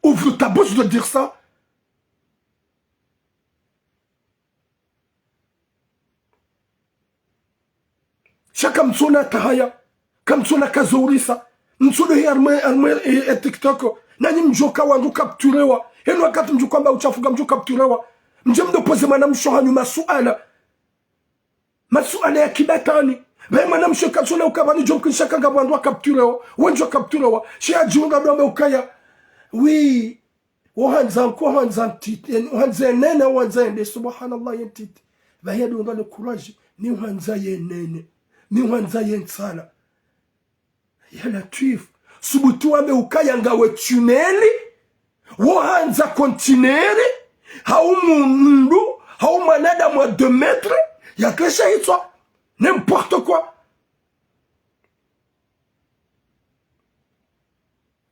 ouvre ta bouche de dire ça. Chaka mtsona kahaya kamtsona kazourisa mtsudo hii arme TikTok nani mjoka wangu kapturewa heno wakati mjuka mba uchafuga mjuka kapturewa mjemdo pose manamshohanyu masuala ya kibatani bae manamshoka tsona ukabani jomkin shaka ngabwandu kapturewa wenjo kapturewa shia jiunga dombe ukaya oui wahanza ntit wahanza nene wahanza ende subhanallah yentit bayadu ngale courage ni wahanza yenene ni wanza yensala yala tuif subutu wame ukayanga we tuneli wahanza kontineri hau mundu hau manada mwa 2 metres ya kesha hitwa n'importe quoi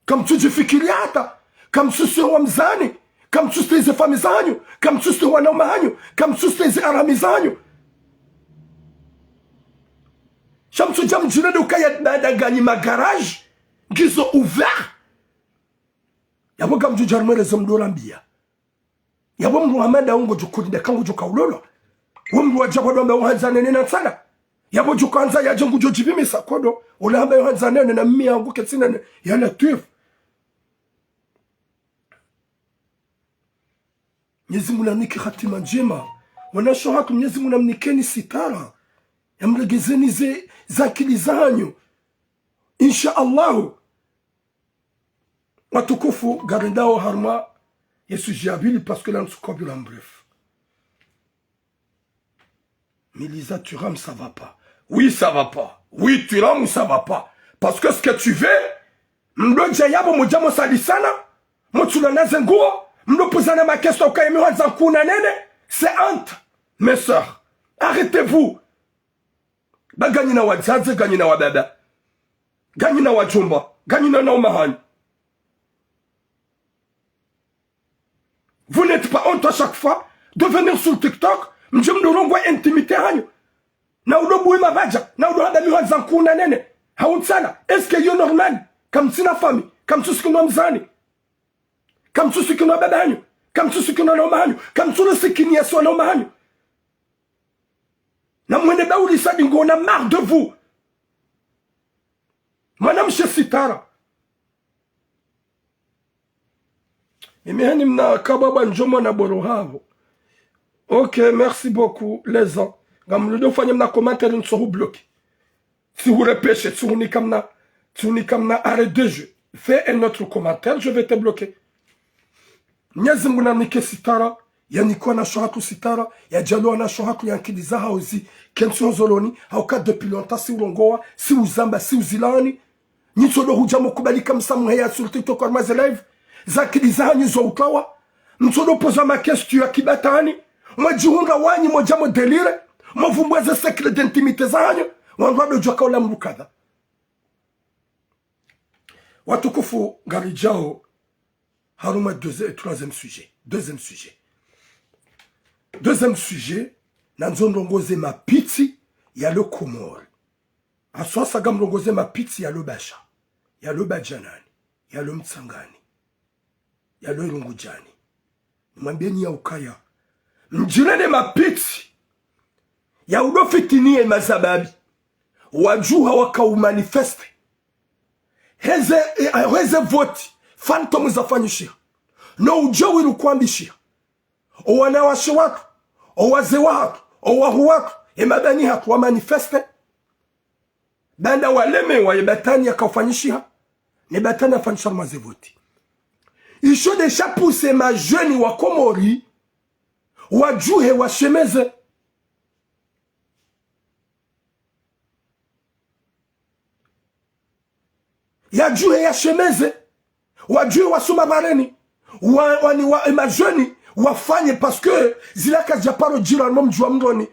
comme tu jifikiria hata comme tu sio wa mzani comme tu sio famizanyu comme tu sio wanaume hanyu comme tu sio aramizanyu Chamsu jam jine de kaya da gagner ma garage gizo ouvert yabo kam ju jarmere zamdo lambia yabo Muhammad aungo jukudi de kango jukaulolo womru wajabo dombe wanzane nena sana yabo jukanza ya jongu jojibimi sakodo olamba wanzane nena mimi yangu ketsina ya la tuif Mwenyezi Mungu namniki hatima njema wanashohatu Mwenyezi Mungu namnikeni sitara yamlegezeni zakili zanyu insha Allah watukufu garidao harma yesu jabili parce que là nous sommes en bref mais Lisa Thuram ça va pas oui ça va pas oui Thuram ça va pas parce que ce que tu veux mdoja yabo mujamo salisana mutulana zenguo mdopozana ma question kayemi wanza kuna nene c'est honte mes sœurs arrêtez-vous ba ganyi na wazazi ganyi na wababa ganyi na wajumba ganyi na umahani vous n'êtes pas honte à chaque fois de venir sur TikTok mjimdurongwa intimité hanyu na udobu mabaja na udohada miwanza kuna nene haunsana est-ce que yo normal comme sina famille comme tout ce que nous mzani comme tout ce que nous baba hanyu comme tout ce que nous umahani comme tout ce qui n'y a soit umahani na mwende bauli sadi ngona marre de vous madame Sitara mimi mna kababa njomo na borohavo ok merci beaucoup les gens gamludo fanya mna commentaire nsohu bloqué si vous repêchez si vous ni kamna arrête de jeu fais un autre commentaire je vais te bloquer Mwenyezi Mungu namnike sitara yanikuwa na shohatu sitara ya jalo na shohatu yankiliza hauzi kenso zoloni hauka depuis longtemps si urongoa si uzamba si uzilani nitsodo hujamo kubalika msamu ya sur TikTok kwa maze live zakiliza hanyu zo utawa nitsodo poza ma question ya kibatani mwajihunga wanyi mojamo delire mwavumbweze secret d'intimité zanyu wangwado joka ola mrukadha watukufu garijao haruma troisième sujet Deuxième sujet, nanzondongoze mapiti ya le Komori. Aswa sagamrongoze mapiti ya le Basha, ya le Bajanani, ya le Mtsangani, ya le Rungujani. Mwambieni ya ukaya. Mjirene mapiti ya udofitini ya mazababi. Wajuha waka umanifeste. Heze voti. Phantom zafanyishia. No ujowi lukuambishia. Owanawashe watu, owaze watu, owahu watu, emabani hatu wa manifeste. Banda waleme wa yebatani ya kaufanyishia. Nebatani afanyisha mazevoti. Isho desha pousse ma jeune wa Komori. Wajuhe wa shemeze. Yajuhe ya shemeze. Wajuhe wa sumabareni. Wa ma jeune wafanye parce que zilaka japaro jira nom jwa mdoni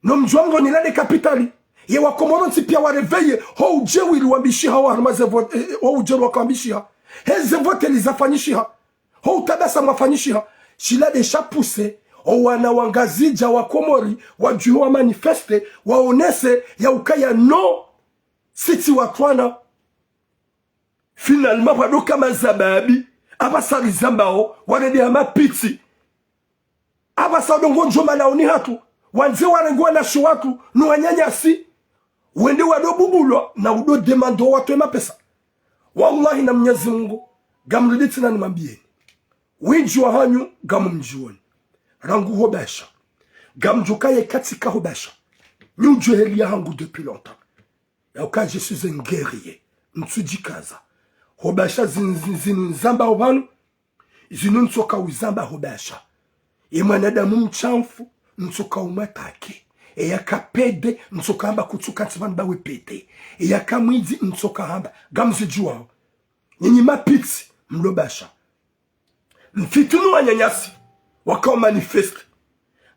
no mjwango ni lale kapitali ye wakomoronsi pia wareveye ho ujewi iliwambishiha wa harmaze vote ho ujewi wakambishiha heze vote lizafanyishiha ho utabasa mwafanyishiha shila desha puse o wana wangazija wa Komori wajuwa manifeste waonese ya ukaya no siti watwana finalement wadoka mazababi abasari zambao wanede ama piti abasadongo njoma laoni hatu wanze warengwa na shwatu no wanyanyasi wende wadobubulwa na udo demando watu ema pesa wallahi na Mwenyezi Mungu gamriditi na nimambie winjwa hanyu gamumjioni rangu hobasha gamjukaye katika hobasha nyujohelia hangu depuis longtemps ya uka je suis un guerrier nsujikaza hobasha zinzamba obanu zinunsoka uzamba hobasha mwanadamu mchamfu nsoka umatake yakapede nsoka hamba kutsuka nsibani bawe pete yakamwizi nsoka hamba gamzijua nyinyi mapitsi mlobasha mfitunu wanyanyasi wakao manifeste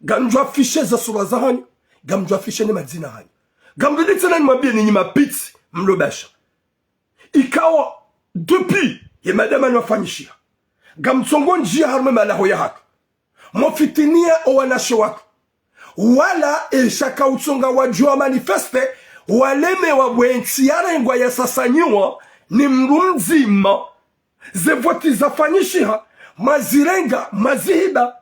gamjwa fishe za sura za hanyu gamjwa fishe ni madzina hanyu gamduditse na nimwambie ninyi mapitsi mlobasha ikawa depuis ye madama nwafanyishia gamtsongo njia harme malaho ya hatu mofitinia owanashe watu wala shaka utsonga wajua manifeste waleme wabwensi yarengwa ya sasanyiwa ni mrumzima zevoti zafanyishiha mazirenga mazihiba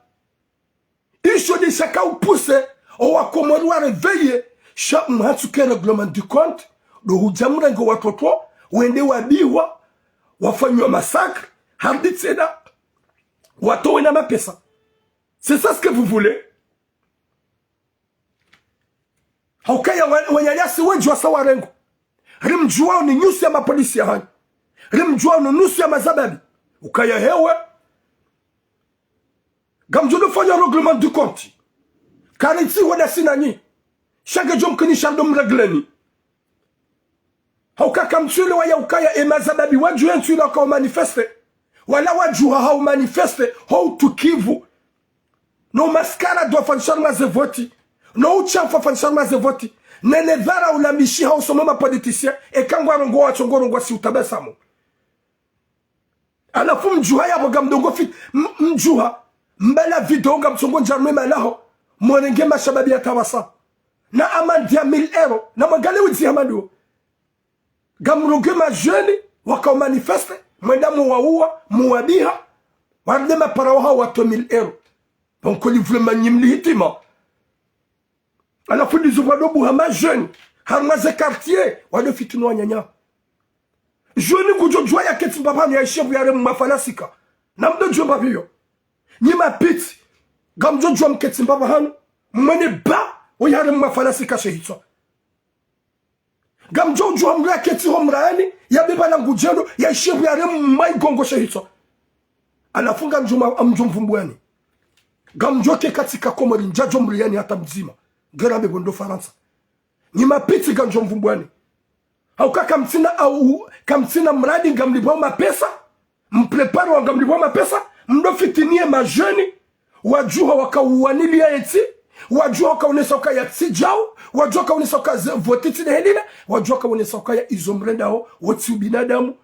isho di shaka upuse owakomori wareveye sha mhatsuke reglement du compte do hujamurengo watoto wende wabiwa wafanywa masakre harditseda watowe na mapesa. C'est ça ce que vous voulez? Haukaya wanyanyasi wenjwa sawa rengo. Rimjuao ni nyusi ya mapolisi ya hanyu. Rimjuao ni nusu ya mazababi. Ukaya hewe. Gamjudu fanya reglement du compte. Karitsi wada sinani. Shage jom kini shardom regleni. Haukaka mtsule waya ukaya e mazababi waju yentu ila kao manifeste. Wala waju hao manifeste. Hau tukivu. No maskara do fansharma zevoti. No uchafa fansharma zevoti. Nene dhara ulamishi hao somoma politisyen. E kangwa rongoa chongorongwa si utabesamo. Alafu mjuha ya boga mdongo fit. Mjuha. Mbela video nga msongo njarme malaho. Mwenenge mashababi ya tawasa. Na amandia 1000 euro. Na mwagale wizi hamadu. Gamronge majeni. Waka manifeste. Mwenda muwaua. Muwabiha. Warde maparawaha wato 1000 euro. Donc il voulait manier hitima. À la fin du ouvriers Bouhama jeune, harmaze quartier, wade fitino nyanya. Jeune kujo joya keti papa ni chef yare mafalasika. Namdo jo babio. Ni ma pit. Gamjo jo mketi papa hanu. Mwene ba o yare mafalasika shehitso. Gamjo jo mra keti homraani ya beba na ngujendo ya chef yare mai gongo shehitso. Anafunga mjuma mvumbuani. Gamjoke katika Komori njajo mriani hata mzima. Gerambe bondo Faransa. Ni mapiti ganjo mvumbwani. Hauka kamtina au kamtina mradi gamlibwa mapesa. Mprepare wa gamlibwa mapesa. Mdo fitinie majeni. Wajuha wakauwanilia eti. Wajuha wakaunesa waka ya tijao. Wajuha wakaunesa waka votiti na helina. Wajuha wakaunesa waka ya izomrenda ho. Wati ubinadamu.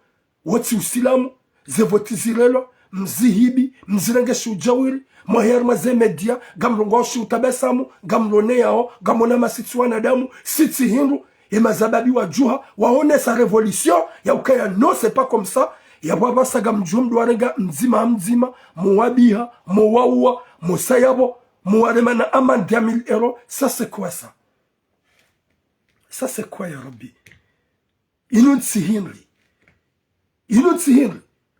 Wati usilamu. Ze votizirelo. Mzihibi. Mzirengeshi ujawiri. Maher maze media gamrongoshi utabesamu gamrone yao gamona masitsuana damu siti hindu et mazababi wa juha waone sa révolution ya ukaya non c'est pas comme ça ya baba saga mjumdu warenga mzima muwabiha muwawa musayabo muwaremana amande 1000 euros. Ça c'est quoi ça? Ça c'est quoi ya rabbi? Inunsi hinri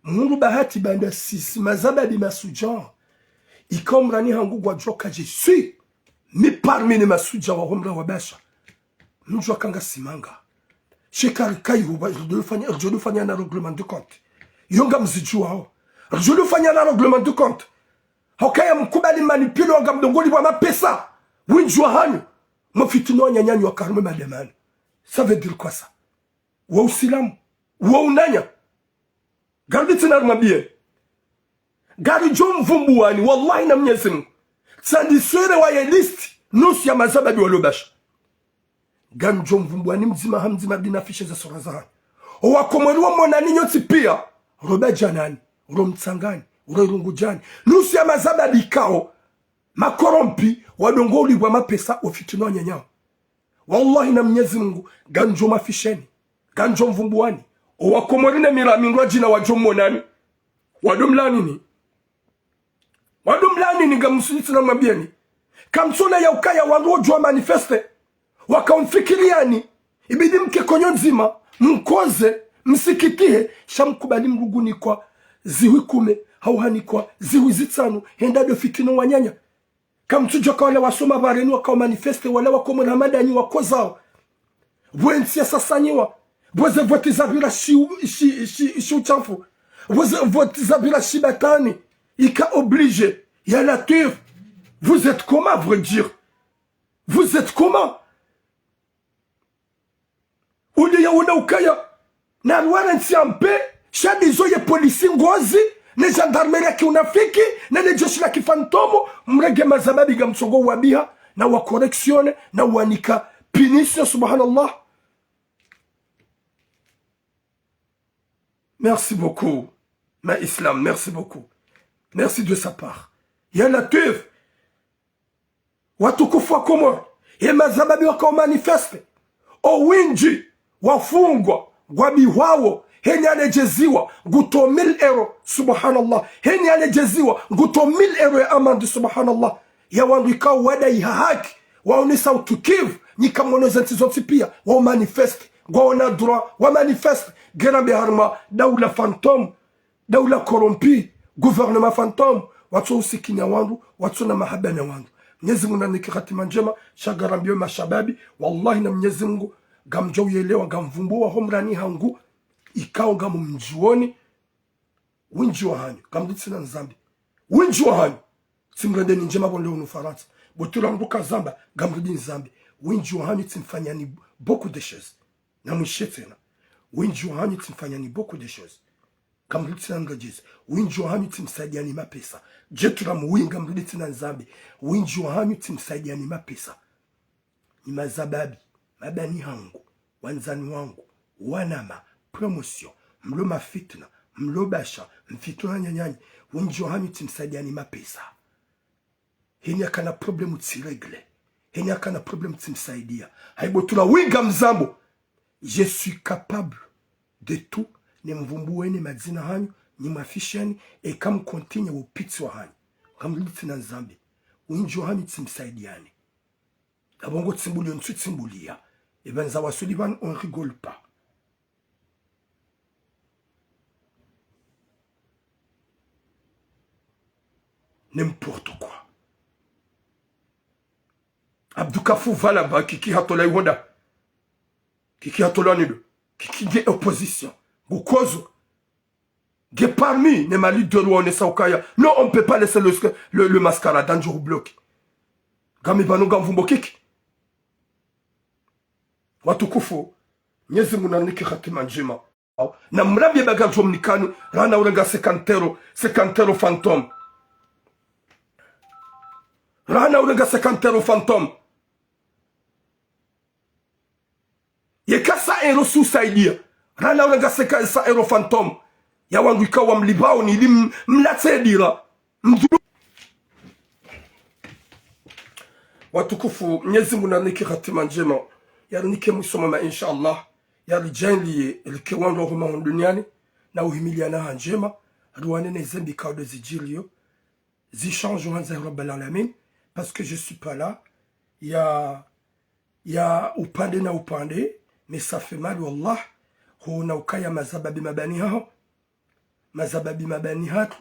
mungu bahati banda sisi mazababi masujan ikomrani hangu gwa joka je suis mi parmi les masuja wa homra wa basha mjwa kanga simanga shekari kayu ba je fanya na règlement de compte yonga mzijua hao je fanya na règlement de compte hokaya mkubali manipilo nga mdongoli wa mapesa winjwa hanyu mfitino nyanyanyu wa karme mademani. Ça veut dire quoi ça? Wa usilamu wa unanya gardi tinarma bien. Gari jom vumbuani wallahi na Mwenyezi Mungu. Sandi swere wa ye listi nusu ya mazababi walobasha ganjo mvumbwani mzima hamzima binafishe za sura zahani owakomoriwa monani nyoti pia roba janani uro mtsangani uro irungujani nusu ya mazababi kao makorompi wadongo ulibwa mapesa ofitino nyanyao wallahi na Mwenyezi Mungu ganjo mafisheni ganjo mvumbuani owakomorine miramindwa jina wajomo nani wadomlani ni gamusuliti na mabieni kamsona ya ukaya wandu ojua manifeste wakamfikiriani ibidi mke konyo nzima mkoze msikitie shamkubali mruguni kwa ziwi kume hauhani kwa ziwi zitanu henda do fitino wanyanya kamtujo kwa wale wasoma bareni wakaw manifeste wale wakomo na madani wakozao bwensia sasanyiwa bweze voti zabira shi uchafu bweze voti zabira shi batani ika oblige ya la terre. Vous êtes comment, à vrai dire? Vous êtes comment? Uli ya una ukaya na nwara nsiampe shadizo ye polisi ngozi ne gendarmerie ki unafiki na ne jeshi la kifantomo mrege mazababi ga msongo wabiha na wa correction na wanika pinisho subhanallah. Merci beaucoup ma islam, merci beaucoup, merci de sa part. Ya la teuf watukufu wa Komoro ye mazababi wako manifeste owinji wafungwa gwabiwawo heni alejeziwa nguto 1000 euro subhanallah heni alejeziwa nguto 1000 euro ya amandi subhanallah ya wandu ikaw wada ihahaki waonesa utukivu nikamono zantizoti pia wa manifeste gwaona droit wa manifeste gerabe harma daula fantôme daula corrompi gouvernement fantôme watu usikinya wandu watu na mahaba na wandu. Mwenyezi Mungu ananiki hatima njema shagarambio mashababi wallahi na Mwenyezi Mungu gamjou yelewa gamvumbua homrani hangu ikao gamu mjuoni winji wa hanyu gamditsi na nzambi winji wa hanyu simrende ni njema bonle unu Faransa botura mbuka zamba gamrudi nzambi winji wa hanyu timfanyani beaucoup de choses na mwishetena winji wa hanyu timfanyani beaucoup de choses gamrudi na ngajezi winji wa hanyu timsaidiani mapesa jetura muwinga mrudi na nzambi winji wa hanyu timsaidiani mapesa ni mazababi mabani hangu wanzani wangu wanama promotion mlo mafitna mlo basha mfituna nyanyanyi winji wa hanyu timsaidiani mapesa heni akana problemu tsiregle heni akana problemu timsaidia haibo tula winga mzambo je suis capable de tout ni mvumbuweni madzina hanyu ni mafisheni e kam kontinye upitsi wa hanyu kamliti na nzambi winji wa hanyu timsaidiani abongo tsimbuli ontu tsimbulia et ben zawa Sullivan on rigole pas. N'importe quoi. Abdoukafu va là-bas, kiki hatola iwonda. Kiki hatola nido. Kiki ge opposition. Gukozo. Ge parmi les malis de loi on est saukaya. Non, on ne peut pas laisser le mascara dans le bloc. Gami banu gamvumbo kiki. Watukufu. Nyezi munaniki hatima njima. Na mrabye bagajom nikani. Rana urenga sekantero fantôme. Rana urenga sekantero fantôme. Yekasa ero susaidia. Rana urenga sekasa ero fantôme. Ya wangu ikawa mlibao ni ili mlatsedira. Watukufu. Nyezi munaniki hatima njima. Yarinike musoma inshallah. Yari jenli ilkiwando huma duniani. Na uhimiliana hanjema. Ruane ne zembi kaude zijilio. Zichange wanza rabbal alamin. Parce que je suis pas là. Il y a upande na upande. Mais ça fait mal, wallah. Huna ukaya mazababi mabani hao. Mazababi mabani hatu.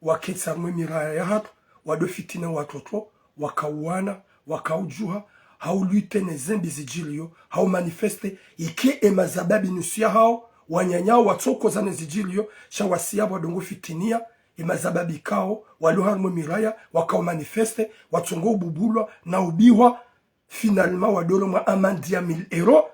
Waketsa mwe miraya hatu. Wado fitina watoto. Wakauana. Wakaujuha. Hau luite ne zembi zijilio. Hau manifeste. Ike e mazababi nusia hao. Wanyanyao watoko za ne zijilio. Shawasia wadongo fitinia. E mazababi kao. Waluharmo miraya. Wakao manifeste. Watongo bubulwa. Na ubiwa. Finalement wadolo mwa amandia 1000 euro.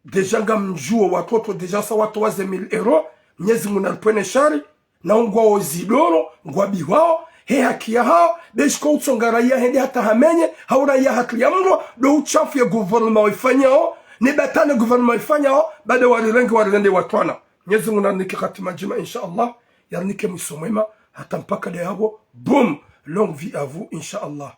Deja nga mjuo watoto. Deja sa watowaze 1000 euro. Nyezi munalpwene shari. Na ungwa ozidoro. Ngwa biwao. he haki ya hao beshko utsonga raia hende hata hamenye haura ya haki ya mro do uchafu ya gouvernement waifanyao ne batana gouvernement waifanyao bado warirenge watwana. Mwenyezi Mungu anike khatima njema inshallah, yanike mwisho mwema hata mpaka leo. Boom, longue vie à vous inshallah.